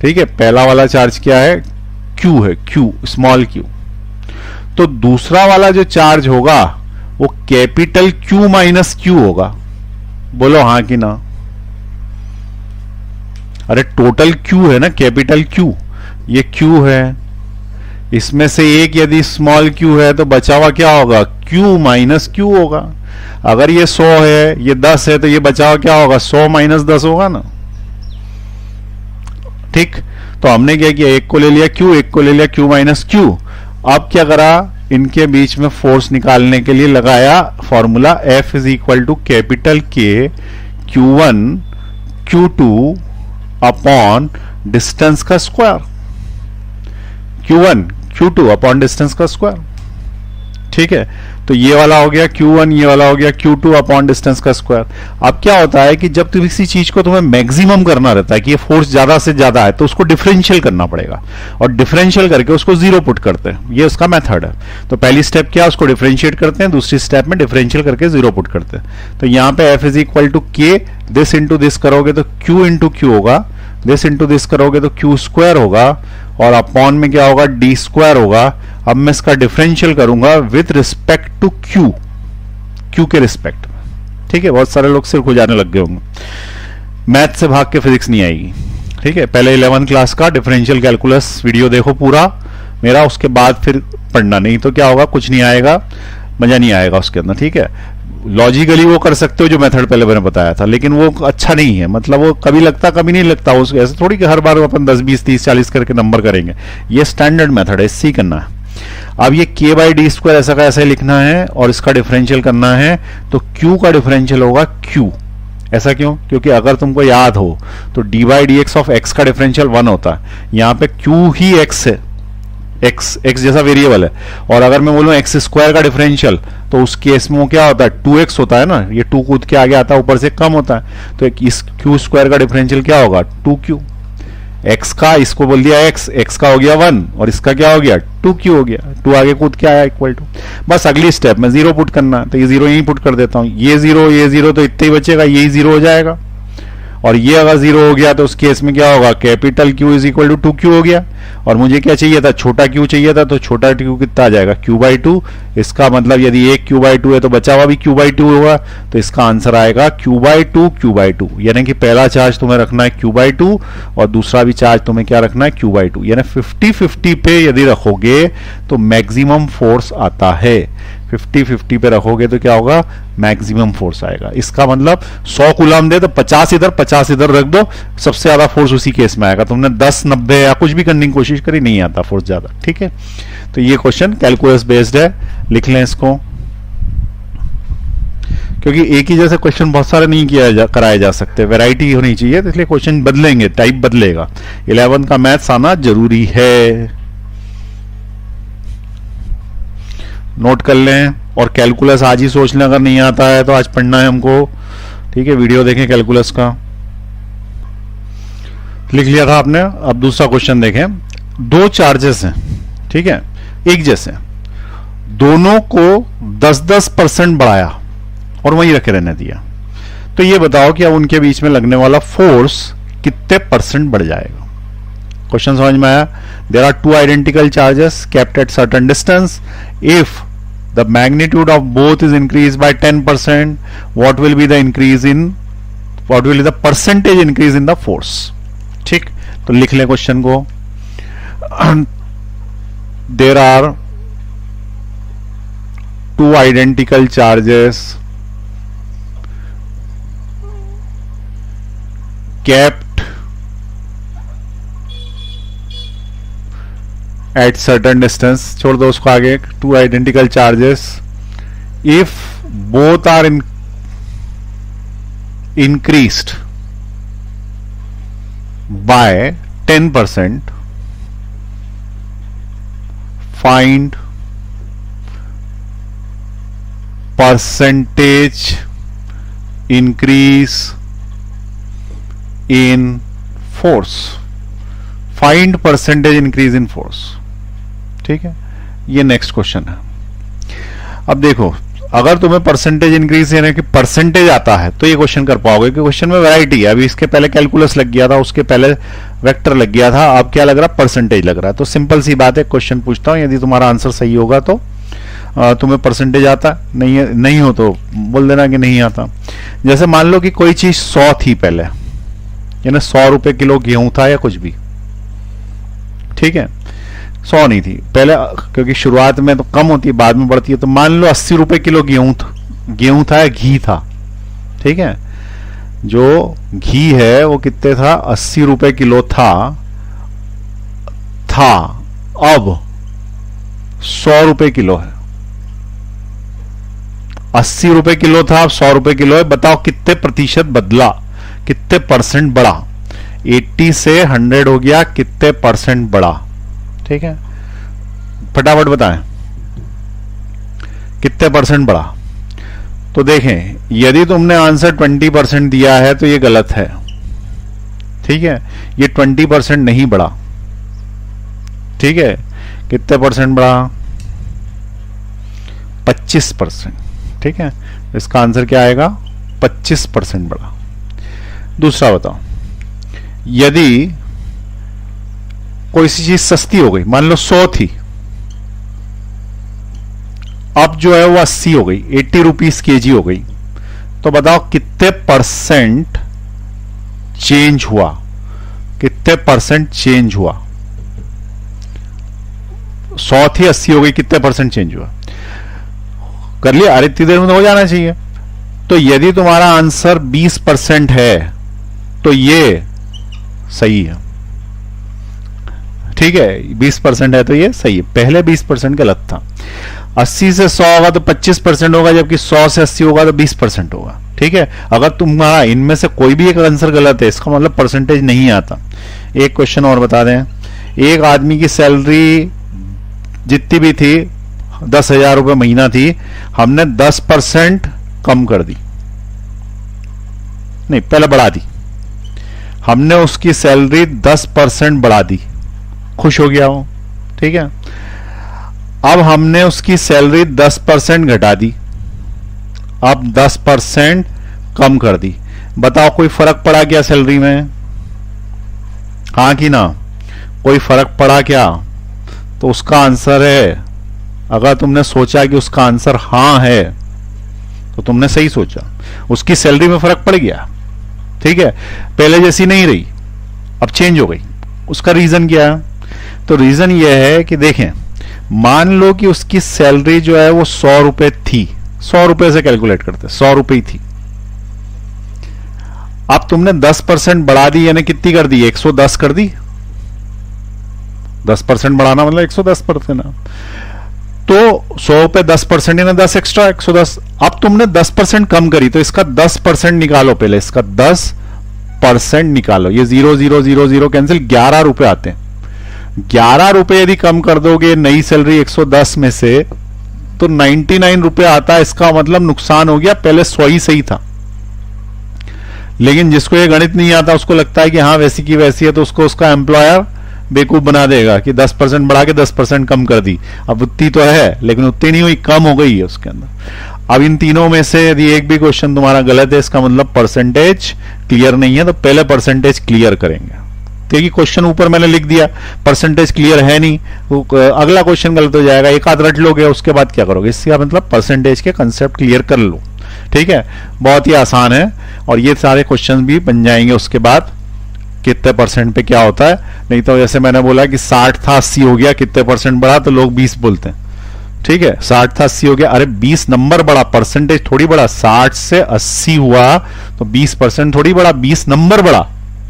ठीक है, पहला वाला चार्ज क्या है, Q है, Q स्मॉल q। तो दूसरा वाला जो चार्ज होगा वो कैपिटल Q माइनस Q होगा। बोलो हाँ कि ना? अरे टोटल Q है ना, कैपिटल Q, ये Q है, इसमें से एक यदि स्मॉल q है तो बचा हुआ क्या होगा? Q माइनस Q होगा। अगर ये 100 है, ये 10 है, तो ये बचा हुआ क्या होगा? 100 माइनस 10 होगा ना। ठीक, तो हमने क्या किया, एक को ले लिया Q, एक को ले लिया Q माइनस Q। अब क्या करा, इनके बीच में फोर्स निकालने के लिए लगाया formula F is equal to capital K Q1 Q2 upon distance का square, Q1 Q2 upon distance का स्क्वायर। ठीक है, तो ये वाला हो गया Q1, ये वाला हो गया Q2 अपॉन डिस्टेंस का स्क्वायर। अब क्या होता है कि जब तुम किसी चीज को तुम्हें मैक्सिमम करना रहता है कि ये फोर्स ज्यादा से ज्यादा है, तो उसको डिफरेंशियल करना पड़ेगा, और डिफरेंशियल करके उसको जीरो पुट करते हैं। ये उसका मेथड है। तो पहली स्टेप क्या, उसको डिफरेंशिएट करते हैं, दूसरी स्टेप में डिफरेंशियल करके जीरो पुट करते हैं। तो यहां पे F is equal to K, this into this करोगे तो Q इंटू Q होगा, दिस इंटू दिस करोगे तो Q स्क्वायर होगा, और अपॉन में क्या होगा? D स्क्वायर होगा। अब मैं इसका डिफरेंशियल करूंगा विथ रिस्पेक्ट टू Q के रिस्पेक्ट में। ठीक है, बहुत सारे लोग सिर खुजाने लग गए होंगे, मैथ से भाग के फिजिक्स नहीं आएगी। ठीक है, पहले 11th क्लास का डिफरेंशियल कैलकुलस वीडियो देखो पूरा मेरा, उसके बाद फिर पढ़ना, नहीं तो क्या होगा, कुछ नहीं आएगा, मजा नहीं आएगा उसके अंदर। ठीक है, लॉजिकली वो कर सकते हो जो मेथड पहले मैंने बताया था, लेकिन वो अच्छा नहीं है, मतलब वो कभी लगता कभी नहीं लगता। उसको ऐसे थोड़ी कि हर बार अपन 10 20 30 40 करके नंबर करेंगे। ये स्टैंडर्ड मेथड है, इससे ही करना है। अब ये K बाई डी स्क्वायर ऐसा का ऐसा लिखना है, और इसका डिफरेंशियल करना है, तो Q का डिफरेंशियल होगा Q। ऐसा क्यों? क्योंकि अगर तुमको याद हो तो D by D x of x का डिफरेंशियल 1 होता है, यहां पे Q ही x है, x जैसा वेरिएबल है। और अगर मैं बोलूं एक्स स्क्वायर का डिफरेंशियल, तो उस केस में वो क्या होता है? 2x होता है ना, ये 2 कूद के आगे आता है, ऊपर से कम होता है, तो इस Q स्क्वायर का डिफरेंशियल क्या होगा? 2Q। x का, इसको बोल दिया x का हो गया 1, और इसका क्या हो गया? 2Q हो गया, 2 आगे कूद के आया इक्वल टू। बस अगली स्टेप में जीरो पुट करना है, तो ये जीरो यहीं पुट कर देता हूं, ये जीरो तो इतना ही बचेगा, यही जीरो हो जाएगा। और ये अगर जीरो हो गया तो उस केस में क्या होगा? Capital Q is equal to 2Q हो गया। और मुझे क्या चाहिए था? छोटा Q चाहिए था, तो छोटा Q कितना आ जाएगा? Q by 2। इसका मतलब यदि एक Q बाई 2 है तो बचा हुआ भी Q बाई 2 होगा, तो इसका आंसर आएगा Q बाई 2, यानी कि पहला चार्ज तुम्हें रखना है Q बाई 2, और दूसरा भी चार्ज तुम्हें क्या रखना है? Q by 2। यानी 50-50 पे यदि रखोगे तो मैक्सिमम फोर्स आता है। 50-50 पे रखोगे तो क्या होगा? मैक्सिमम फोर्स आएगा। इसका मतलब 100 कूलम दे तो 50 इधर 50 इधर रख दो, सबसे ज्यादा फोर्स उसी केस में आएगा। तुमने 10-90 या कुछ भी करने की कोशिश करी, नहीं आता फोर्स ज्यादा। ठीक है, तो ये क्वेश्चन कैलकुलस बेस्ड है, लिख लें इसको, क्योंकि एक ही जैसे क्वेश्चन बहुत सारे नहीं कराए जा सकते, वैरायटी होनी चाहिए, तो इसलिए क्वेश्चन बदलेंगे, टाइप बदलेगा। 11 का मैथ्स आना जरूरी है, नोट कर लें। और कैलकुलस आज ही सोच लें, अगर नहीं आता है तो आज पढ़ना है हमको। ठीक है, वीडियो देखें कैलकुलस का, लिख लिया था आपने। अब दूसरा क्वेश्चन देखें। दो चार्जेस हैं, ठीक है, एक जैसे, दोनों को 10-10% बढ़ाया और वहीं रखे रहने दिया, तो ये बताओ कि अब उनके बीच में लगने वाला फोर्स कितने % बढ़ जाएगा? क्वेश्चन समझ में आया? There are two identical charges kept at certain distance. If the magnitude of both is increased by 10%, what will be the percentage increase in the force? ठीक, तो लिख लें क्वेश्चन को। There are two identical charges kept at certain distance, छोड़ दो उसको आगे। two identical charges, if both are increased by 10%, find percentage increase in force। Find percentage increase in force. ठीक है, ये नेक्स्ट क्वेश्चन है। अब देखो, अगर तुम्हें परसेंटेज इंक्रीज यानी कि परसेंटेज आता है तो ये क्वेश्चन कर पाओगे, कि क्वेश्चन में वैरायटी है। अभी इसके पहले कैलकुलस लग गया था, उसके पहले वेक्टर लग गया था, अब क्या लग रहा है? परसेंटेज लग रहा है। तो सिंपल सी बात है, क्वेश्चन पूछता हूं, यदि तुम्हारा आंसर सही होगा तो तुम्हें परसेंटेज आता नहीं है, नहीं हो तो बोल देना कि नहीं आता। जैसे मान लो कि कोई चीज 100 थी पहले, यानी 100 रुपए किलो गेहूं था या कुछ भी, ठीक है, 100 नहीं थी पहले, क्योंकि शुरुआत में तो कम होती है बाद में बढ़ती है। तो मान लो 80 रुपए किलो गेहूं था या घी था, ठीक है, जो घी है वो कितने था, 80 रुपए किलो था अब 100 रुपए किलो है। 80 रुपए किलो था अब 100 रुपए किलो है। बताओ कितने प्रतिशत बदला, कितने परसेंट बढ़ा। 80 से 100 हो गया, कितने परसेंट बढ़ा, ठीक है, फटाफट बताएं कितने परसेंट बढ़ा। तो देखें, यदि तुमने आंसर 20% दिया है तो ये गलत है, ठीक है, ये 20% नहीं बढ़ा, ठीक है, कितने परसेंट बढ़ा, 25%, ठीक है, इसका आंसर क्या आएगा, 25% बढ़ा। दूसरा बताओ, यदि कोई सी चीज सस्ती हो गई, मान लो 100 थी, अब जो है वो 80 हो गई, 80 रुपीज केजी हो गई, तो बताओ कितने परसेंट चेंज हुआ, कितने परसेंट चेंज हुआ। 100 थी 80 हो गई, कितने परसेंट चेंज हुआ, कर लिया, अरे इतनी देर में तो हो जाना चाहिए। तो यदि तुम्हारा आंसर 20% है तो ये सही है, ठीक है, 20% है तो ये सही है, पहले 20% गलत था। 80 से 100 होगा तो 25% होगा, जबकि 100 से 80 होगा तो 20% होगा, ठीक है। अगर तुम्हारा इनमें से कोई भी एक आंसर गलत है, इसका मतलब परसेंटेज नहीं आता। एक क्वेश्चन और बता दें, एक आदमी की सैलरी जितनी भी थी 10,000 रुपए महीना थी, हमने 10% कम कर दी, नहीं पहले बढ़ा दी, हमने उसकी सैलरी 10% बढ़ा दी, खुश हो गया वो, ठीक है। अब हमने उसकी सैलरी 10% घटा दी, अब 10% कम कर दी, बताओ कोई फर्क पड़ा क्या सैलरी में, हाँ कि ना, कोई फर्क पड़ा क्या। तो उसका आंसर है, अगर तुमने सोचा कि उसका आंसर हां है तो तुमने सही सोचा, उसकी सैलरी में फर्क पड़ गया, ठीक है, पहले जैसी नहीं रही, अब चेंज हो गई। उसका रीजन क्या है, तो रीजन यह है कि देखें, मान लो कि उसकी सैलरी जो है वो 100 रुपए थी, 100 रुपए से कैलकुलेट करते, 100 रुपए ही थी, अब तुमने 10% बढ़ा दी, यानी कितनी कर दी, 110 कर दी। 10% बढ़ाना मतलब 110%, तो 100 पे 10% यानी 10 एक्स्ट्रा, 110। अब तुमने 10% कम करी, तो इसका 10% निकालो, पहले इसका 10% निकालो, ये 0 0 0 0 कैंसिल, 11 रुपए आते हैं। 11 रुपए यदि कम कर दोगे नई सैलरी 110 में से, तो 99 रुपए आता है, इसका मतलब नुकसान हो गया, पहले 100 ही सही था। लेकिन जिसको ये गणित नहीं आता, उसको लगता है कि हाँ वैसी की वैसी है, तो उसको उसका एम्प्लॉयर बेवकूफ बना देगा कि 10% बढ़ा के 10% कम कर दी। अब उतनी तो है, लेकिन उतनी नहीं हुई, कम हो गई है उसके अंदर। अब इन तीनों में से यदि एक भी क्वेश्चन तुम्हारा गलत है, इसका मतलब परसेंटेज क्लियर नहीं है, तो पहले परसेंटेज क्लियर करेंगे, क्योंकि क्वेश्चन ऊपर मैंने लिख दिया परसेंटेज क्लियर है नहीं, अगला क्वेश्चन गलत हो जाएगा, एक आध रट लोगे, उसके बाद क्या करोगे। इसका मतलब परसेंटेज के कंसेप्ट क्लियर कर लो, ठीक है, बहुत ही आसान है, और ये सारे क्वेश्चन भी बन जाएंगे उसके बाद कितने परसेंट पे क्या होता है। नहीं तो जैसे मैंने बोला कि 60 था 80 हो गया, कितने परसेंट बढ़ा, तो लोग 20 बोलते हैं, ठीक है, 60 था 80 हो गया, अरे 20 नंबर बढ़ा, परसेंटेज थोड़ी बढ़ा। 60 से 80 हुआ तो 20% थोड़ी बढ़ा, 20 नंबर बढ़ा,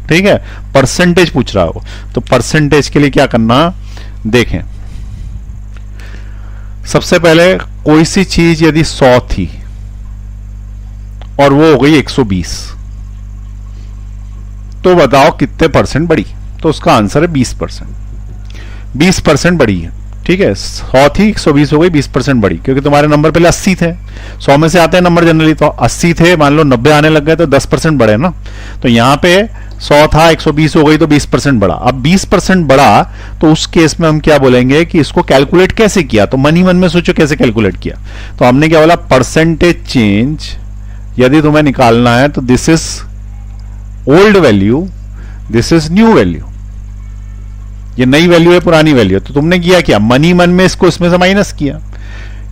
ठीक है, परसेंटेज पूछ रहा हो। तो परसेंटेज के लिए क्या करना, देखें, सबसे पहले कोई सी चीज यदि 100 थी और वो हो गई 120, तो बताओ कितने परसेंट बढ़ी। तो उसका आंसर है 20%। 20% बढ़ी है, ठीक है, 100 थी 120 हो गई, 20% बढ़ी, क्योंकि तुम्हारे नंबर पहले 80 थे, 100 में से आते हैं नंबर जनरली, तो 80 थे, मान लो 90 आने लग गए तो 10% बढ़े ना। तो यहां पे 100 था 120 हो गई तो 20% बढ़ा। अब 20% बढ़ा तो उस केस में हम क्या बोलेंगे कि इसको कैलकुलेट कैसे किया, तो मन ही मन में सोचो कैसे कैलकुलेट किया। तो हमने क्या बोला, परसेंटेज चेंज यदि तुम्हें निकालना है तो this is old value, this is new value, ये नई वैल्यू है पुरानी वैल्यू है। तो तुमने किया क्या, मनी मन में इसको इसमें से माइनस किया,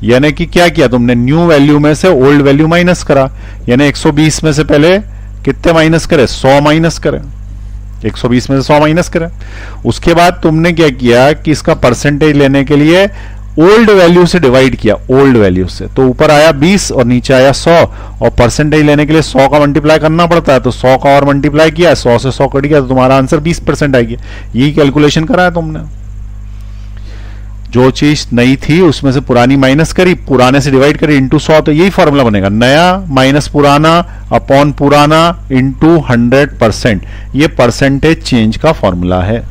यानी कि क्या किया तुमने, न्यू वैल्यू में से ओल्ड वैल्यू माइनस करा, यानी 120 में से पहले कितने माइनस करे, 100 माइनस करे, 120 में से 100 माइनस करे। उसके बाद तुमने क्या किया कि इसका परसेंटेज लेने के लिए ओल्ड वैल्यू से डिवाइड किया, ओल्ड वैल्यू से, तो ऊपर आया 20 और नीचे आया 100, और परसेंटेज लेने के लिए 100 का मल्टीप्लाई करना पड़ता है, तो 100 का और मल्टीप्लाई किया, 100 से 100 कट गया, तो तुम्हारा आंसर 20% आ गया। यही कैलकुलेशन करा है तुमने, जो चीज नई थी उसमें से पुरानी माइनस करी, पुराने से डिवाइड करी इंटू 100, तो यही फॉर्मूला बनेगा, नया माइनस पुराना अपॉन पुराना इंटू 100%। ये परसेंटेज चेंज का फॉर्मूला है,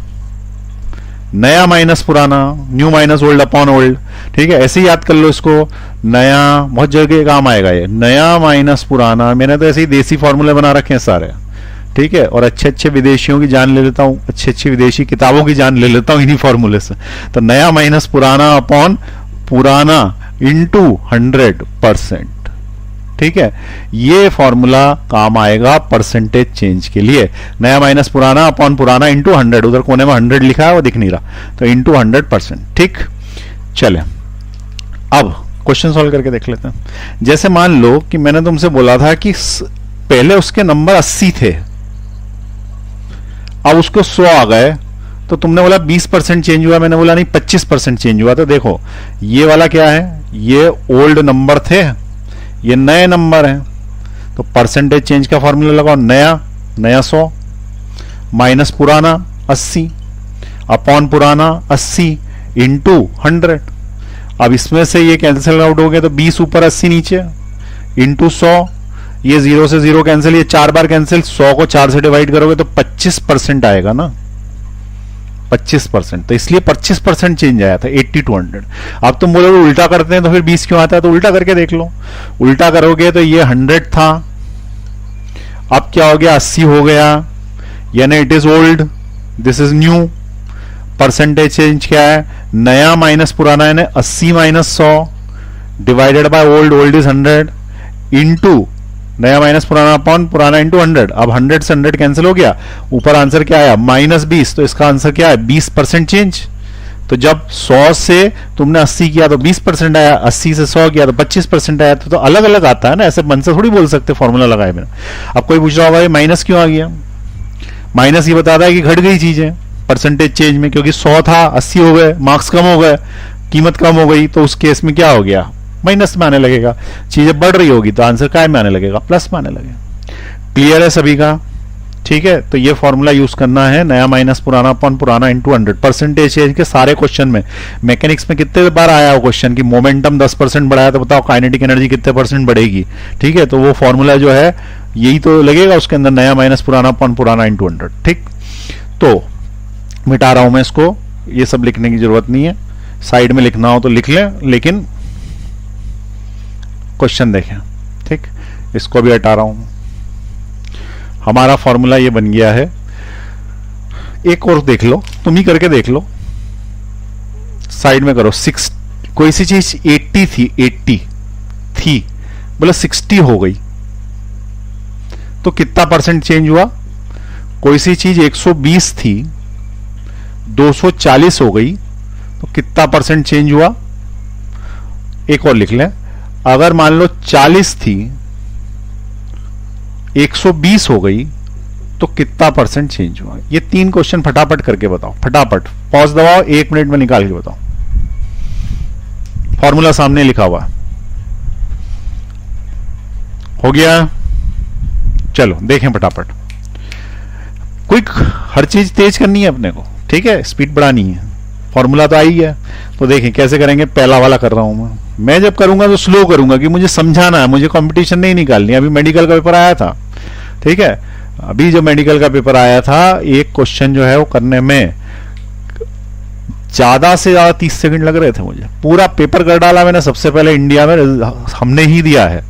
नया माइनस पुराना, new minus old upon old. ठीक है, ऐसे ही याद कर लो इसको, नया बहुत जगह काम आएगा ये, नया माइनस पुराना। मैंने तो ऐसे ही देसी फॉर्मूले बना रखे हैं सारे, ठीक है, और अच्छे अच्छे विदेशियों की जान ले लेता हूं, अच्छी अच्छी विदेशी किताबों की जान ले लेता हूं इन्हीं फॉर्मूले से। तो नया माइनस पुराना अपॉन पुराना इंटू 100%, ठीक है, ये फॉर्मूला काम आएगा परसेंटेज चेंज के लिए। नया माइनस पुराना अपॉन पुराना इंटू 100, उधर कोने में 100 लिखा है वो दिख नहीं रहा, तो इंटू 100%। ठीक, चले अब क्वेश्चन सॉल्व करके देख लेते हैं। जैसे मान लो कि मैंने तुमसे बोला था कि पहले उसके नंबर 80 थे, अब उसको 100 आ गए, तो तुमने बोला 20% चेंज हुआ, मैंने बोला नहीं 25% चेंज हुआ। तो देखो ये वाला क्या है, ये ओल्ड नंबर थे, ये नए नंबर हैं, तो परसेंटेज चेंज का फॉर्मूला लगाओ, नया नया 100 माइनस पुराना 80 अपॉन पुराना 80 इंटू 100। अब इसमें से ये कैंसिल आउट हो गया, तो 20 ऊपर 80 नीचे इंटू 100, ये 0 से 0 कैंसिल, ये 4 बार कैंसिल, 100 को 4 से डिवाइड करोगे तो 25% आएगा ना, 25%। तो इसलिए 25% चेंज आया था 80 to 100। अब तुम बोलोगे उल्टा करते हैं तो फिर 20 क्यों आता है, तो उल्टा करके देख लो, उल्टा करोगे तो ये 100 था, अब क्या हो गया 80 हो गया, यानी it is old, this is new. Percentage change क्या है, नया माइनस पुराना, यानी 80 minus 100 divided by old, old is 100 into नया माइनस पुराना अपॉन पुराना इंटू 100। अब 100 से 100 कैंसिल हो गया, ऊपर आंसर क्या आया -20, तो इसका आंसर क्या है 20% चेंज। तो जब 100 से तुमने 80 किया तो 20% आया, 80 से 100 किया तो 25% आया, तो अलग अलग आता है ना, ऐसे मन से थोड़ी बोल सकते फॉर्मूला लगाए बिना। अब कोई पूछ रहा होगा ये माइनस क्यों आ गया, माइनस ये बताता है कि घट गई चीजें परसेंटेज चेंज में, क्योंकि 100 था 80 हो गए, मार्क्स कम हो गए, कीमत कम हो गई, तो उस केस में क्या हो गया माइनस में आने लगेगा। चीजें बढ़ रही होगी तो आंसर काय में आने लगेगा, प्लस में आने लगेगा। क्लियर है सभी का, ठीक है। तो ये फॉर्मूला यूज करना है, नया माइनस पुराना अपॉन पुराना इंटू 100। परसेंटेज चेंज के सारे क्वेश्चन में, मैकेनिक्स में कितने बार आया हो क्वेश्चन कि मोमेंटम 10% बढ़ाया तो बताओ काइनेटिक एनर्जी कितने परसेंट बढ़ेगी, ठीक है। तो वो फॉर्मूला जो है यही तो लगेगा उसके अंदर, नया माइनस पुराना अपॉन पुराना इंटू 100। ठीक, तो मिटा रहा हूं मैं इसको, ये सब लिखने की जरूरत नहीं है, साइड में लिखना हो तो लिख लें, लेकिन क्वेश्चन देखें। ठीक, इसको भी हटा रहा हूं। हमारा फॉर्मूला ये बन गया है, एक और देख लो, तुम ही करके देख लो, साइड में करो। 6 कोई सी चीज 80 थी, 80 थी बोला 60 हो गई तो कितना परसेंट चेंज हुआ। कोई सी चीज 120 थी 240 हो गई तो कितना परसेंट चेंज हुआ। एक और लिख लें, अगर मान लो 40 थी 120 हो गई तो कितना परसेंट चेंज हुआ। ये 3 क्वेश्चन फटाफट करके बताओ, फटाफट पॉज दबाओ, 1 मिनट में निकाल के बताओ। फॉर्मूला सामने लिखा हुआ हो गया, चलो देखें फटाफट। क्विक, हर चीज तेज करनी है अपने को, ठीक है, स्पीड बढ़ानी है। फॉर्मूला तो आई है, तो देखें कैसे करेंगे। पहला वाला कर रहा हूं मैं जब करूंगा तो स्लो करूंगा कि मुझे समझाना है, मुझे कंपटीशन नहीं निकालनी। अभी मेडिकल का पेपर आया था, ठीक है, अभी जो मेडिकल का पेपर आया था, एक क्वेश्चन जो है वो करने में ज्यादा से ज्यादा 30 सेकंड लग रहे थे मुझे। पूरा पेपर कर डाला मैंने, सबसे पहले इंडिया में हमने ही दिया है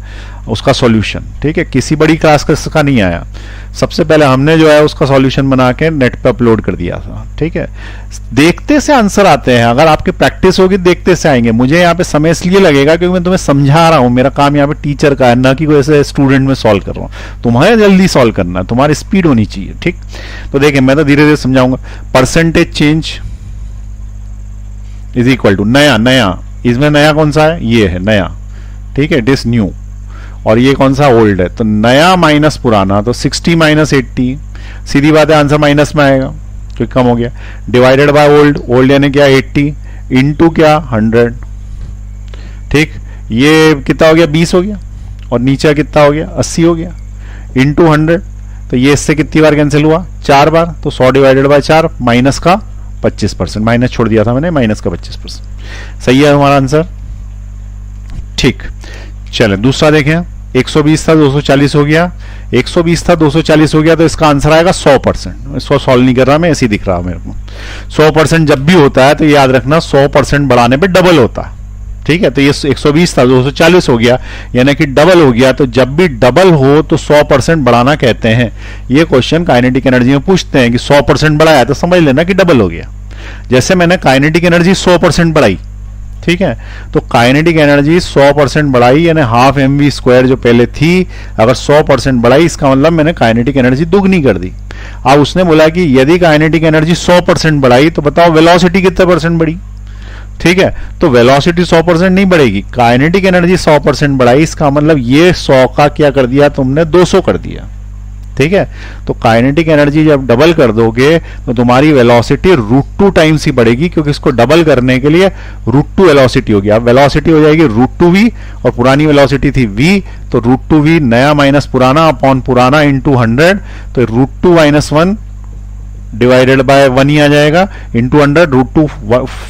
उसका सॉल्यूशन, ठीक है, किसी बड़ी क्लास का नहीं आया। सबसे पहले हमने जो है उसका सॉल्यूशन बना के नेट पे अपलोड कर दिया था, ठीक है। देखते से आंसर आते हैं, अगर आपकी प्रैक्टिस होगी देखते से आएंगे। मुझे यहाँ पे समय इसलिए लगेगा क्योंकि मैं तुम्हें समझा रहा हूँ, मेरा काम यहाँ पे टीचर का है, ना कि कोई ऐसे स्टूडेंट में सॉल्व कर रहा हूँ। तुम्हें जल्दी सॉल्व करना है, तुम्हारी स्पीड होनी चाहिए, ठीक। तो देखिए मैं तो धीरे धीरे समझाऊंगा। Percentage change is equal to नया, नया इसमें नया कौन सा है, ये है नया, ठीक है, इट इज न्यू, और ये कौन सा ओल्ड है, तो नया माइनस पुराना, तो 60 माइनस 80, सीधी बात है आंसर माइनस में आएगा क्योंकि कम हो गया, डिवाइडेड बाय ओल्ड, ओल्ड यानी क्या 80 इंटू क्या 100, ठीक, ये कितना हो गया 20 हो गया, और नीचे कितना हो गया 80 हो गया, इंटू 100, तो ये इससे कितनी बार कैंसिल हुआ 4 बार, तो 100 डिवाइडेड बाय 4 माइनस का 25%, माइनस छोड़ दिया था मैंने, माइनस का 25%, सही है हमारा आंसर, ठीक। चले दूसरा देखें, 120 था 240 हो गया, 120 था 240 हो गया, तो इसका आंसर आएगा 100%, इसको सॉल्व नहीं कर रहा मैं, ऐसे ही दिख रहा मेरे को। 100% जब भी होता है तो याद रखना 100% बढ़ाने पे डबल होता है, ठीक है, तो ये 120 था 240 हो गया, यानी कि डबल हो गया, तो जब भी डबल हो तो 100% बढ़ाना कहते हैं। ये क्वेश्चन काइनेटिक एनर्जी में पूछते हैं कि 100% बढ़ाया तो समझ लेना कि डबल हो गया। जैसे मैंने काइनेटिक एनर्जी 100% बढ़ाई, ठीक है, तो काइनेटिक एनर्जी 100% बढ़ाई, यानी हाफ mv² जो पहले थी अगर 100% बढ़ाई, इसका मतलब मैंने काइनेटिक एनर्जी दुगनी कर दी। अब उसने बोला कि यदि काइनेटिक एनर्जी 100% बढ़ाई तो बताओ वेलोसिटी कितने परसेंट बढ़ी, ठीक है, तो वेलोसिटी 100% नहीं बढ़ेगी, काइनेटिक एनर्जी 100% बढ़ाई, इसका मतलब ये 100 का क्या कर दिया तुमने 200 कर दिया, ठीक है, तो काइनेटिक एनर्जी जब डबल कर दोगे तो तुम्हारी वेलोसिटी √2 टाइम्स ही बढ़ेगी, क्योंकि इसको डबल करने के लिए √2 वेलोसिटी होगी। अब वेलोसिटी हो जाएगी √2v, और पुरानी वेलोसिटी थी v, तो √2v नया माइनस पुराना अपॉन पुराना इंटू 100, तो √2 - 1 डिवाइडेड बाय 1 ही आ जाएगा, इंटू 100, √2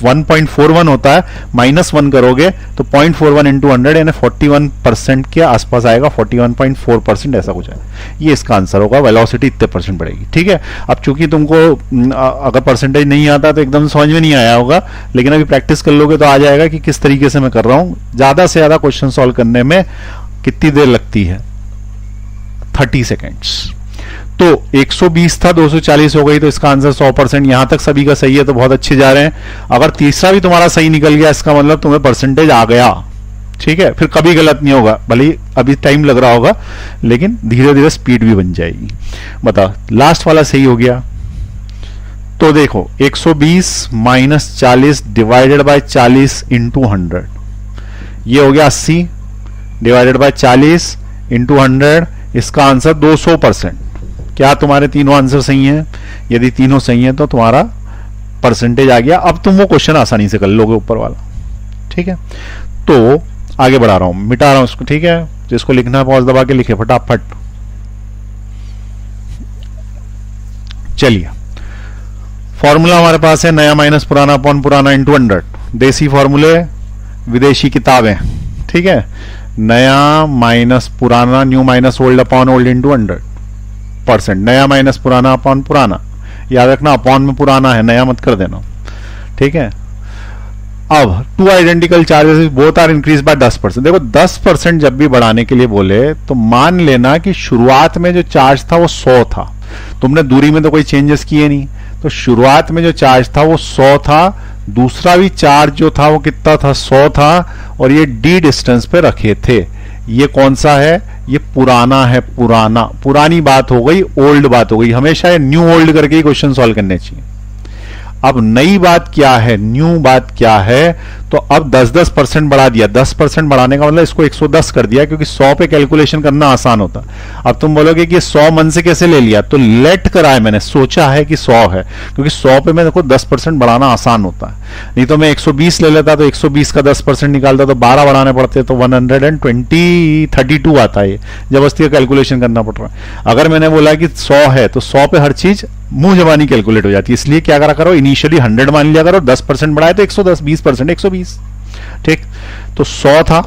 1.41 होता है, -1 करोगे तो 0.41 इंटू 100 यानी 41% के आसपास आएगा, 41.4% ऐसा कुछ है, ये इसका आंसर होगा, वेलोसिटी इतने परसेंट बढ़ेगी, ठीक है। अब चूंकि तुमको अगर परसेंटेज नहीं आता तो एकदम समझ में नहीं आया होगा, लेकिन अभी प्रैक्टिस कर लोगे तो आ जाएगा कि किस तरीके से मैं कर रहा हूं। ज्यादा से ज्यादा क्वेश्चन सॉल्व करने में कितनी देर लगती है, 30 सेकेंड्स। तो 120 था 240 हो गई, तो इसका आंसर 100%, यहां तक सभी का सही है तो बहुत अच्छे जा रहे हैं। अगर तीसरा भी तुम्हारा सही निकल गया, इसका मतलब तुम्हें परसेंटेज आ गया, ठीक है, फिर कभी गलत नहीं होगा, भले ही अभी टाइम लग रहा होगा, लेकिन धीरे धीरे स्पीड भी बन जाएगी। बताओ लास्ट वाला सही हो गया, तो देखो 120 - 40 डिवाइडेड बाय 40 इंटू 100, ये हो गया 80 डिवाइडेड बाय 40 इंटू 100, इसका आंसर 200%। क्या तुम्हारे तीनों आंसर सही हैं? यदि तीनों सही हैं तो तुम्हारा परसेंटेज आ गया। अब तुम वो क्वेश्चन आसानी से कर लोगे ऊपर वाला, ठीक है। तो आगे बढ़ा रहा हूं, मिटा रहा हूं इसको, ठीक है, जिसको लिखना है पॉज दबा के लिखे फटाफट। चलिए फॉर्मूला हमारे पास है नया माइनस पुराना अपॉन पुराना इंटू 100, देसी फॉर्मूले विदेशी किताबें, ठीक है, नया माइनस पुराना new minus old upon old into 100%, नया माइनस पुराना अपॉन पुराना, याद रखना अपॉन में पुराना है, नया मत कर देना, ठीक है। अब 2 identical charges both are increase by 10%। देखो 10% जब भी बढ़ाने के लिए बोले तो मान लेना कि शुरुआत में जो चार्ज था वो 100 था, तुमने दूरी में तो कोई चेंजेस किए नहीं, तो शुरुआत में जो चार्ज था वो 100 था, दूसरा भी चार्ज जो था वो कितना था 100 था, और ये d डिस्टेंस पे रखे थे। ये कौन सा है? ये पुराना है, पुराना, पुरानी बात हो गई, ओल्ड बात हो गई। हमेशा ये न्यू ओल्ड करके ही क्वेश्चन सॉल्व करने चाहिए। अब नई बात क्या है, न्यू बात क्या है? तो अब 10% बढ़ा दिया। 10% बढ़ाने का मतलब इसको 110 कर दिया, क्योंकि 100 पे कैलकुलेशन करना आसान होता। अब तुम बोलोगे कि 100 मन से कैसे ले लिया? तो लेट करा है मैंने, सोचा है कि 100 है, क्योंकि 100 पे मेरे को 10% बढ़ाना आसान होता है। नहीं तो मैं 120 ले लेता तो 120 का 10% निकालता तो 12 बढ़ाने पड़ते, तो 132 आता है। जबरदस्ती का कैलकुलेशन करना पड़ रहा है। अगर मैंने बोला कि 100 है तो 100 पे हर चीज मुंह जबानी कैलकुलेट हो जाती है। इसलिए क्या करा करो, इनिशियली 100 मान लिया करो, 10% बढ़ाए तो 110, 20% 120, ठीक। तो 100 था,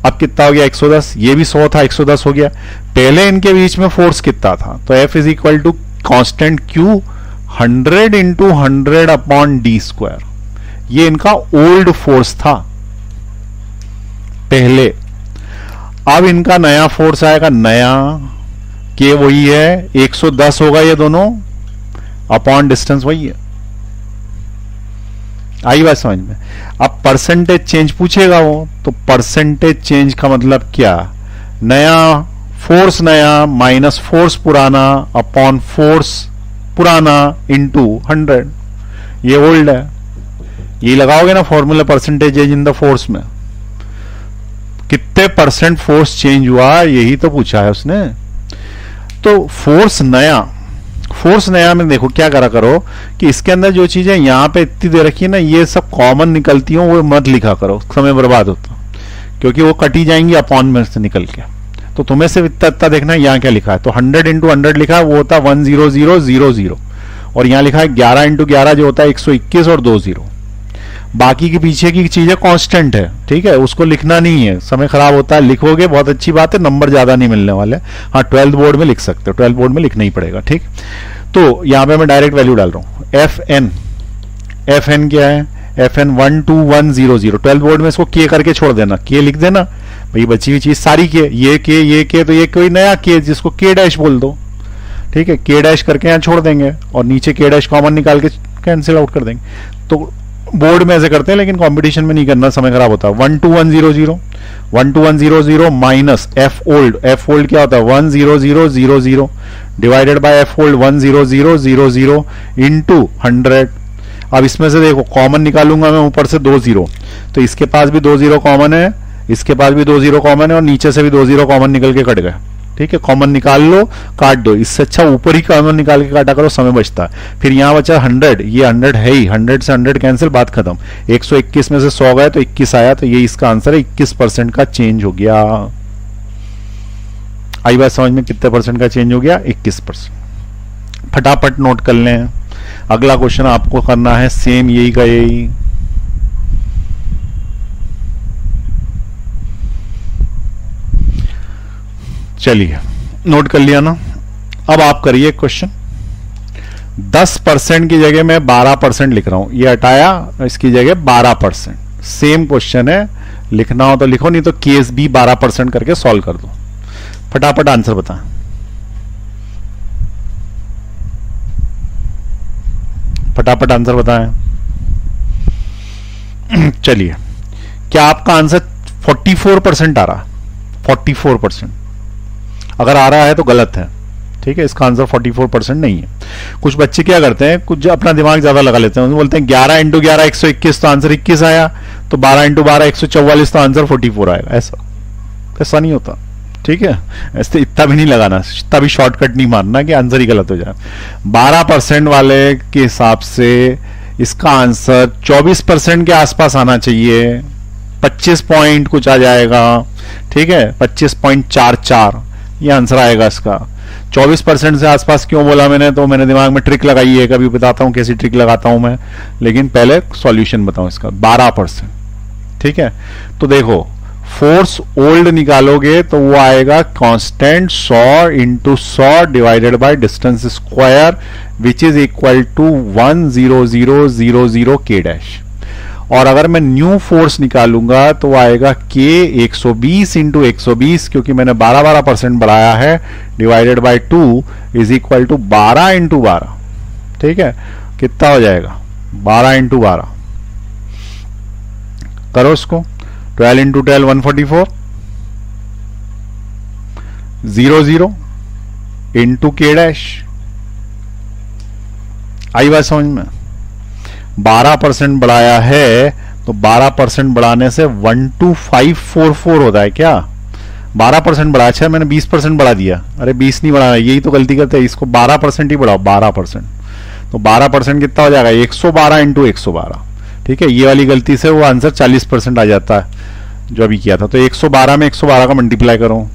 अब कितना हो गया 110, ये भी 100 था 110 हो गया। पहले इनके बीच में फोर्स कितना था? तो F is equal to constant Q 100 into 100 upon d²। ये इनका ओल्ड फोर्स था पहले। अब इनका नया फोर्स आएगा, नया के वही है 110 होगा, ये दोनों अपॉन डिस्टेंस वही है। आई बात समझ में? अब परसेंटेज चेंज पूछेगा वो, तो परसेंटेज चेंज का मतलब क्या? नया फोर्स नया माइनस फोर्स पुराना अपॉन फोर्स पुराना इंटू 100, ये ओल्ड है, ये लगाओगे ना formula percentage change in the force में, कितने परसेंट फोर्स चेंज हुआ यही तो पूछा है उसने। तो फोर्स नया में देखो क्या करा करो कि इसके अंदर जो चीजें यहां पे इतनी दे रखी है ना, ये सब कॉमन निकलती हो वो मत लिखा करो, समय बर्बाद होता, क्योंकि वो कटी जाएंगी अपॉन में से निकल के। तो तुम्हें सिर्फ इतना इतना देखना है यहाँ क्या लिखा है। तो 100 इंटू 100 लिखा है वो होता है 10000, और यहाँ लिखा है 11 इंटू 11 जो होता है 121 और 2 0। बाकी के पीछे की चीजें कांस्टेंट है, ठीक है, उसको लिखना नहीं है, समय खराब होता है। लिखोगे बहुत अच्छी बात है, नंबर ज्यादा नहीं मिलने वाले। हाँ 12th बोर्ड में लिख सकते हो, 12th बोर्ड में लिखना ही पड़ेगा, ठीक। तो यहाँ पे मैं डायरेक्ट वैल्यू डाल रहा हूँ। एफ एन क्या है, एफ एन 12100। 12th बोर्ड में इसको के करके छोड़ देना, के लिख देना भाई, बची हुई चीज सारी के, ये के तो ये कोई नया के जिसको के डैश बोल दो, ठीक है, के डैश करके यहाँ छोड़ देंगे और नीचे के डैश कॉमन निकाल के कैंसिल आउट कर देंगे। तो बोर्ड में ऐसे करते हैं, लेकिन कंपटीशन में नहीं करना, समय खराब होता है। 12100 माइनस एफ ओल्ड क्या होता है 10000 divided by F old 10000 into 100। अब इसमें से देखो कॉमन निकालूंगा मैं, ऊपर से 2 0, तो इसके पास भी 2 0 कॉमन है, इसके पास भी 2 0 कॉमन है, और नीचे से भी 2 0 कॉमन निकल के कट गए, ठीक है। कॉमन निकाल लो, काट दो, इससे अच्छा ऊपर ही कॉमन निकाल के काटा करो, समय बचता है। फिर यहां बचा 100, ये 100 है ही, 100 से 100 कैंसिल, बात खत्म। 121 में से 100 गए तो 21 आया, तो ये इसका आंसर है। 21% का चेंज हो गया। आई बात समझ में, कितने परसेंट का चेंज हो गया 21%। फटाफट नोट कर लें। अगला क्वेश्चन आपको करना है सेम यही का यही। चलिए नोट कर लिया ना। अब आप करिए क्वेश्चन। 10% की जगह मैं 12% लिख रहा हूं, ये हटाया, इसकी जगह 12%। सेम क्वेश्चन है, लिखना हो तो लिखो, नहीं तो केस भी 12% करके सॉल्व कर दो। फटाफट आंसर बताएं। फटाफट आंसर बताएं। चलिए, क्या आपका आंसर 44% आ रहा? 44% अगर आ रहा है तो गलत है, ठीक है। इसका आंसर 44% नहीं है। कुछ बच्चे क्या करते हैं, कुछ अपना दिमाग ज्यादा लगा लेते हैं, बोलते हैं 11 इंटू 11 121 तो आंसर 21 आया, तो 12 इंटू 12 144 तो आंसर 44 आएगा। ऐसा नहीं होता, ठीक है। ऐसे इतना भी नहीं लगाना, इतना भी शॉर्टकट नहीं मारना कि आंसर ही गलत हो जाए। 12% वाले के हिसाब से इसका आंसर 24% के आसपास आना चाहिए, 25 पॉइंट कुछ आ जाएगा, ठीक है, 25.44 ये आंसर आएगा इसका। 24% से आसपास क्यों बोला मैंने, तो मैंने दिमाग में ट्रिक लगाई है, कभी बताता हूं कैसी ट्रिक लगाता हूं मैं, लेकिन पहले सॉल्यूशन बताऊं इसका। 12%, ठीक है। तो देखो, फोर्स ओल्ड निकालोगे तो वो आएगा constant 100 into 100 divided by distance square which is equal to 10000 के डैश। और अगर मैं न्यू फोर्स निकालूंगा तो आएगा के 120 इंटू 120, क्योंकि मैंने 12% बढ़ाया है, divided by 2 is equal to 12 into 12, ठीक है। कितना हो जाएगा 12 इंटू 12, करो उसको। 12 इंटू 12 144, 00 इंटू के डैश। आई बात समझ में? 12% बढ़ाया है तो 12% बढ़ाने से 12544 होता है क्या? 12% बढ़ाया, अच्छा मैंने 20% बढ़ा दिया, अरे 20 नहीं बढ़ाना, यही तो गलती करते हैं, इसको 12% ही बढ़ाओ, 12%। तो 12% कितना हो जाएगा 112 इंटू 112, ठीक है। ये वाली गलती से वो आंसर 40% आ जाता है जो अभी किया था। तो 112 में 112 का मल्टीप्लाई करो,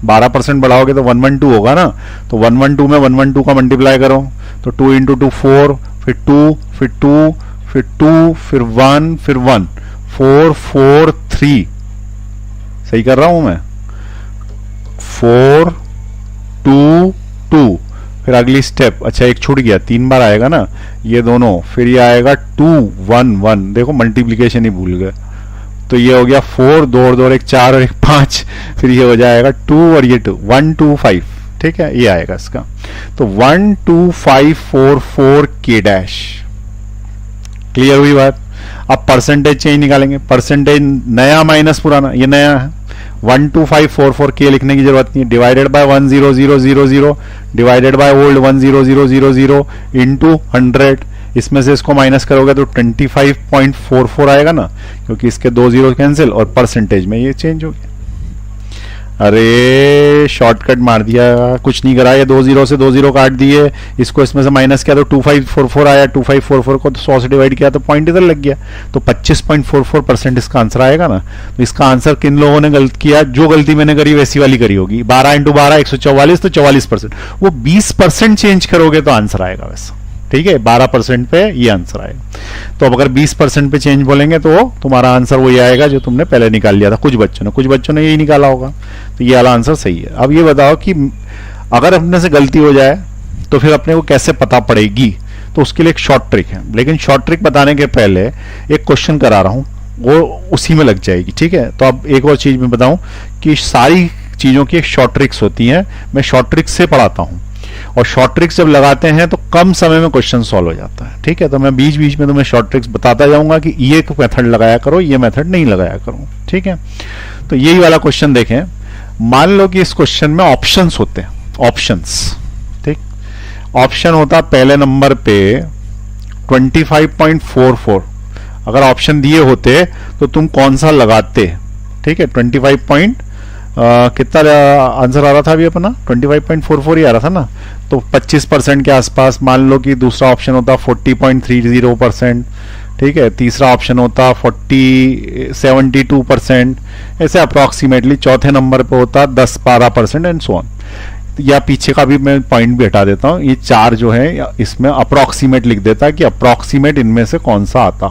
12% बढ़ाओगे तो 112 होगा ना, तो 112 में 112 का मल्टीप्लाई करो, तो 2 इंटू 2 4, फिर 2, फिर 2, फिर 2, फिर 1, फिर 1, 4 4 3, सही कर रहा हूं मैं, 4 2 2, फिर अगली स्टेप, अच्छा एक छूट गया, 3 बार आएगा ना ये दोनों, फिर ये आएगा 2 1 1, देखो मल्टीप्लीकेशन ही भूल गए, तो ये हो गया 4, 2 और 2 एक 4 और एक 5, फिर ये हो जाएगा 2 और ये 2, 1 2 5, ठीक है, ये आएगा इसका। तो 12544 के डैश। क्लियर हुई बात? अब परसेंटेज चेंज निकालेंगे, परसेंटेज नया माइनस पुराना, ये नया है, 12544 के लिखने की जरूरत नहीं है, divided bye 10000 divided by old 10000 into 100, इसमें से इसको माइनस करोगे तो 25.44 आएगा ना, क्योंकि इसके 2 जीरो कैंसिल और परसेंटेज में ये चेंज हो गया। अरे शॉर्टकट मार दिया, कुछ नहीं करा, ये 2 जीरो से 2 जीरो काट दिए, इसको इसमें से माइनस किया तो 2544 आया, 2544 को तो 100 से डिवाइड किया तो पॉइंट इधर लग गया, तो 25.44% इसका आंसर आएगा ना। तो इसका आंसर किन लोगों ने गलत किया? जो गलती मैंने करी वैसी वाली करी होगी। 12 × 12 144, तो 44%, वो 20% चेंज करोगे तो आंसर आएगा वैसा, ठीक है। 12% पे ये आंसर आएगा। तो अब अगर 20% पे चेंज बोलेंगे तो तुम्हारा आंसर वही आएगा जो तुमने पहले निकाल लिया था। कुछ बच्चों ने यही निकाला होगा, तो ये वाला आंसर सही है। अब ये बताओ कि अगर अपने से गलती हो जाए तो फिर अपने को कैसे पता पड़ेगी? तो उसके लिए एक शॉर्ट ट्रिक है, लेकिन शॉर्ट ट्रिक बताने के पहले एक क्वेश्चन करा रहा हूं, वो उसी में लग जाएगी, ठीक है। तो अब एक और चीज मैं बताऊं कि सारी चीजों की एक शॉर्ट ट्रिक्स होती हैं, मैं शॉर्ट ट्रिक्स से पढ़ाता हूं, और शॉर्ट ट्रिक्स जब लगाते हैं तो कम समय में क्वेश्चन सॉल्व हो जाता है, ठीक है। तो मैं बीच बीच में तुम्हें शॉर्ट ट्रिक्स बताता जाऊंगा कि ये मेथड लगाया करो, ये मेथड नहीं लगाया करो, ठीक है। तो यही वाला क्वेश्चन देखें। मान लो कि इस क्वेश्चन में ऑप्शंस होते हैं, ऑप्शंस, ठीक। ऑप्शन होता पहले नंबर पे 25.44, अगर ऑप्शन दिए होते तो तुम कौन सा लगाते, ठीक है। 25 कितना आंसर आ रहा था अभी अपना? 25.44 ही आ रहा था ना, तो 25% के आसपास। मान लो कि दूसरा ऑप्शन होता 40.30%, ठीक है। तीसरा ऑप्शन होता 72%, ऐसे अप्रोक्सीमेटली। चौथे नंबर पे होता 10-12% एंड सो ऑन। या पीछे का भी मैं पॉइंट भी हटा देता हूं, ये 4 जो है इसमें अप्रोक्सीमेट लिख देता कि अप्रोक्सीमेट इनमें से कौन सा आता,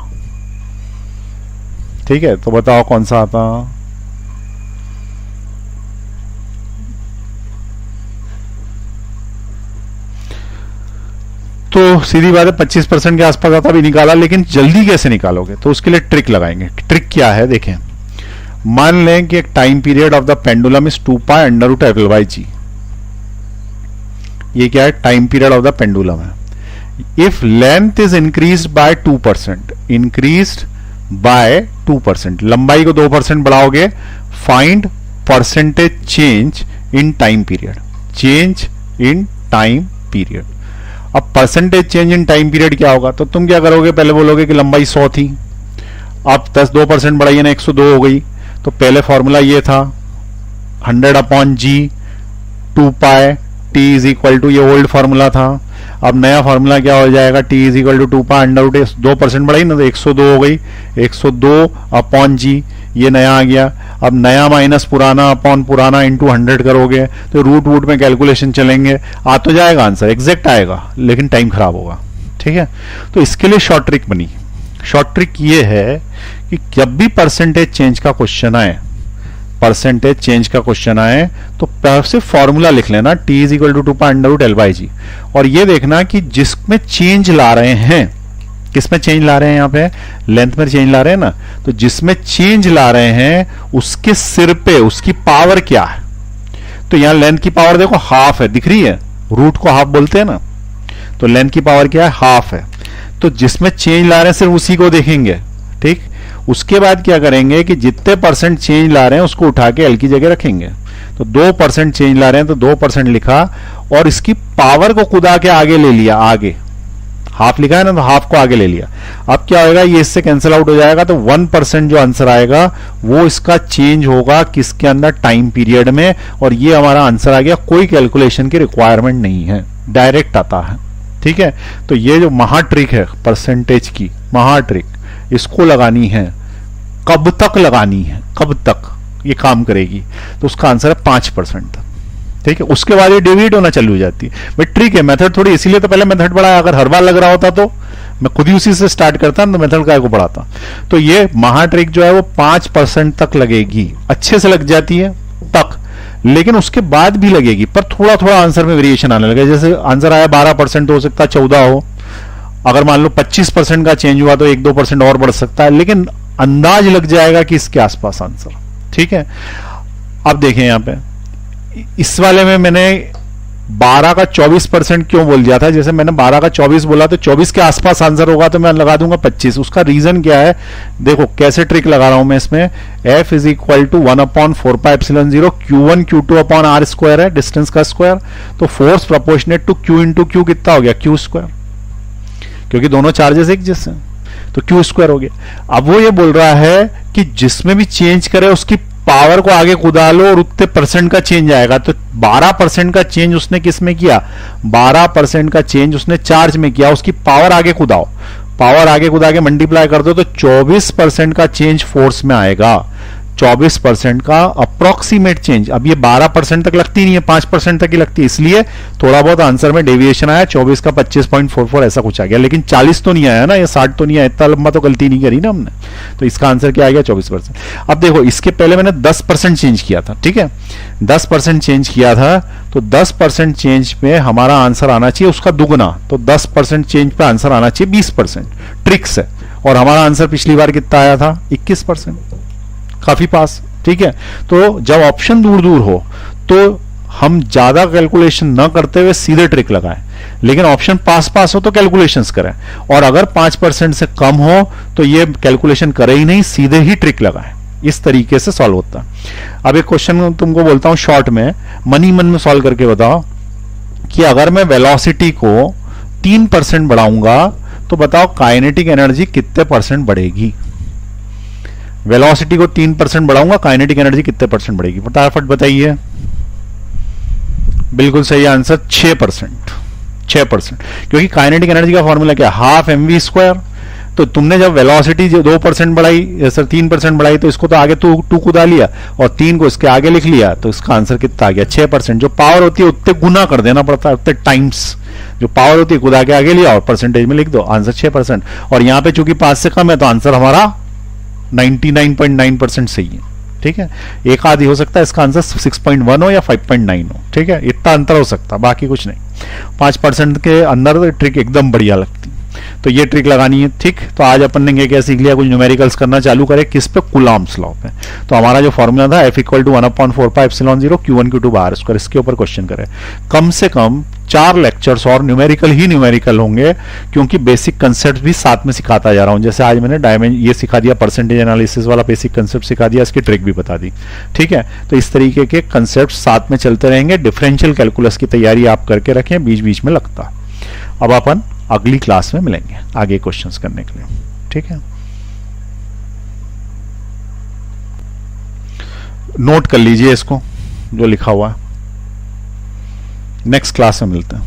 ठीक है। तो बताओ कौन सा आता? तो सीधी बात है 25% के आसपास आता भी निकाला, लेकिन जल्दी कैसे निकालोगे? तो उसके लिए ट्रिक लगाएंगे। ट्रिक क्या है देखें। मान लें कि एक time period of the pendulum is 2π√L/g। ये क्या है? Time period of the pendulum है। If length is increased by 2%, increased by 2%, लंबाई को 2% बढ़ाओगे, find percentage change in time period, change in time period. अब percentage change in time period क्या होगा? तो तुम क्या करोगे? पहले बोलोगे कि लंबाई 100 थी, अब 2% बढ़ाइए ना, 102 हो गई। तो पहले फॉर्मूला ये था 100/g 2π t is equal to, ये ओल्ड फॉर्मूला था। अब नया फॉर्मूला क्या हो जाएगा? t इज इक्वल टू 2π√, 2% बढ़ाई ना तो 102 हो गई, 102/g, ये नया आ गया। अब नया माइनस पुराना अपॉन पुराना इंटू 100 करोगे तो रूट में कैलकुलेशन चलेंगे, आ तो जाएगा आंसर, एग्जैक्ट आएगा, लेकिन टाइम खराब होगा, ठीक है। तो इसके लिए शॉर्ट ट्रिक बनी। शॉर्ट ट्रिक ये है कि जब भी परसेंटेज चेंज का क्वेश्चन आए, परसेंटेज चेंज का क्वेश्चन आए तो सिर्फ फॉर्मूला लिख लेना t is equal to 2π√L/g, और ये देखना कि जिसमें चेंज ला रहे हैं, किसमें चेंज ला रहे हैं? यहाँ पे लेंथ में चेंज ला रहे हैं ना, तो जिसमें चेंज ला रहे हैं उसके सिर पे उसकी पावर क्या है? तो यहां लेंथ की पावर देखो हाफ है, दिख रही है, रूट को हाफ बोलते हैं ना, तो लेंथ की पावर क्या है? हाफ है। तो जिसमें चेंज ला रहे हैं सिर्फ उसी को देखेंगे, ठीक। उसके बाद क्या करेंगे कि जितने परसेंट चेंज ला रहे हैं उसको उठा के एल की जगह रखेंगे। तो 2% चेंज ला रहे हैं तो 2% लिखा, और इसकी पावर को खुदा के आगे ले लिया, आगे हाफ लिखा है ना तो हाफ को आगे ले लिया। अब क्या होगा? ये इससे कैंसिल आउट हो जाएगा, तो 1% जो आंसर आएगा वो इसका चेंज होगा किसके अंदर? टाइम पीरियड में। और ये हमारा आंसर आ गया, कोई कैलकुलेशन की रिक्वायरमेंट नहीं है, डायरेक्ट आता है, ठीक है। तो ये जो महा ट्रिक है परसेंटेज की, महा ट्रिक, इसको लगानी है। कब तक लगानी है? कब तक ये काम करेगी? तो उसका आंसर है 5%, ठीक है। उसके बाद ये डिवीड होना चालू हो जाती है। भाई ट्रिक है, मेथड थोड़ी, इसीलिए तो पहले मेथड पढ़ाया। अगर हर बार लग रहा होता तो मैं खुद ही उसी से स्टार्ट करता तो मेथड काय को पढ़ाता। तो ये महा ट्रिक जो है वो 5% तक लगेगी, अच्छे से लग जाती है तक, लेकिन उसके बाद भी लगेगी, पर थोड़ा थोड़ा आंसर में वेरिएशन आने लगे। जैसे आंसर आया 12% तो हो सकता है 14 हो, अगर मान लो 25% का चेंज हुआ तो 1-2% और बढ़ सकता है, लेकिन अंदाज लग जाएगा कि इसके आसपास आंसर, ठीक है। अब देखें यहां पे इस वाले में मैंने 12 का 24% क्यों बोल दिया था? जैसे मैंने 12 का 24 बोला तो 24 के आसपास आंसर होगा तो मैं लगा दूंगा 25। उसका रीजन क्या है? देखो कैसे ट्रिक लगा रहा हूं मैं इसमें। F is equal to 1/4πε0 Q1 Q2/r² है, डिस्टेंस का स्क्वायर। तो force proportionate to Q into Q कितना हो गया? Q², क्योंकि दोनों चार्जेस एक जैसे हैं, तो क्यू स्क्वायर हो गया। अब वो ये बोल रहा है कि जिसमें भी चेंज करे उसकी पावर को आगे कूदा लो और उतने परसेंट का चेंज आएगा। तो 12% का चेंज उसने किस में किया, 12% का चेंज उसने चार्ज में किया, उसकी पावर आगे कूदाओ, पावर आगे कूदा के मल्टीप्लाई कर दो तो 24% का चेंज फोर्स में आएगा, 24% का अप्रोक्सीमेट चेंज। अब ये 12% तक लगती नहीं है, 5% तक ही लगती है, इसलिए थोड़ा बहुत आंसर में डेविएशन आया, 24 का 25.44 ऐसा कुछ आ गया, लेकिन 40 तो नहीं आया ना, ये 60 तो नहीं आया, इतना लंबा तो गलती नहीं करी ना हमने। तो इसका आंसर क्या आ गया, 24%। अब देखो इसके पहले मैंने 10% चेंज किया था, ठीक है, 10% चेंज किया था, तो 10% चेंज पे हमारा आंसर आना चाहिए उसका दुगना, तो 10% चेंज पे आंसर आना चाहिए 20%, ट्रिक्स है। और हमारा आंसर पिछली बार कितना आया था, 21%, काफी पास, ठीक है। तो जब ऑप्शन दूर दूर हो तो हम ज्यादा कैलकुलेशन ना करते हुए सीधे ट्रिक लगाएं, लेकिन ऑप्शन पास पास हो तो कैलकुलेशंस करें, और अगर 5% से कम हो तो ये कैलकुलेशन करे ही नहीं, सीधे ही ट्रिक लगाएं। इस तरीके से सॉल्व होता है। अब एक क्वेश्चन तुमको बोलता हूं शॉर्ट में, मन ही मन में सॉल्व करके बताओ कि अगर मैं वेलोसिटी को 3% बढ़ाऊंगा तो बताओ काइनेटिक एनर्जी कितने परसेंट बढ़ेगी। वेलोसिटी को 3% बढ़ाऊंगा, काइनेटिक एनर्जी कितने परसेंट बढ़ेगी, फटाफट बताइए। बिल्कुल सही आंसर 6%, 6%, क्योंकि काइनेटिक एनर्जी का फॉर्मूला क्या है, हाफ mv स्क्वायर। तो तुमने जब वेलोसिटी 2% बढ़ाई, सर 3% बढ़ाई, तो इसको तो आगे टू कूदा लिया और 3 को इसके आगे लिख लिया, तो इसका आंसर कितना आ गया, 6%। जो पावर होती है उतने गुना कर देना पड़ता है, उतने टाइम्स जो पावर होती है कूदा के आगे लिया और परसेंटेज में लिख दो, आंसर 6%। और यहां पे चूंकि 5 से कम है तो आंसर हमारा 99.9% सही है, ठीक है। एक आधी हो सकता है इसका आंसर 6.1 हो या 5.9 हो, ठीक है, इतना अंतर हो सकता, बाकी कुछ नहीं। 5% के अंदर ट्रिक एकदम बढ़िया लगती, तो ये ट्रिक लगानी है, ठीक। तो आज अपन ने क्या सीख लिया, कुछ न्यूमेरिकल्स करना चालू करें, किस पे, कूलॉम्स लॉ पे। तो हमारा जो फॉर्मूला था F = 1/4πε0 Q1 Q2 bar square, इसके ऊपर क्वेश्चन करें। कम से कम 4 लेक्चर्स और न्यूमेरिकल ही न्यूमेरिकल होंगे, क्योंकि बेसिक कंसेप्ट भी साथ में सिखाता जा रहा हूं। जैसे आज मैंने ये सिखा दिया, परसेंटेज एनालिसिस वाला बेसिक कंसेप्ट सिखा दिया, इसकी ट्रिक भी बता दी, ठीक है। तो इस तरीके के कंसेप्ट साथ में चलते रहेंगे। डिफरेंशियल कैलकुलस की तैयारी आप करके रखें, बीच बीच में लगता। अब अपन अगली क्लास में मिलेंगे आगे क्वेश्चंस करने के लिए, ठीक है। नोट कर लीजिए इसको जो लिखा हुआ है, नेक्स्ट क्लास में मिलते हैं।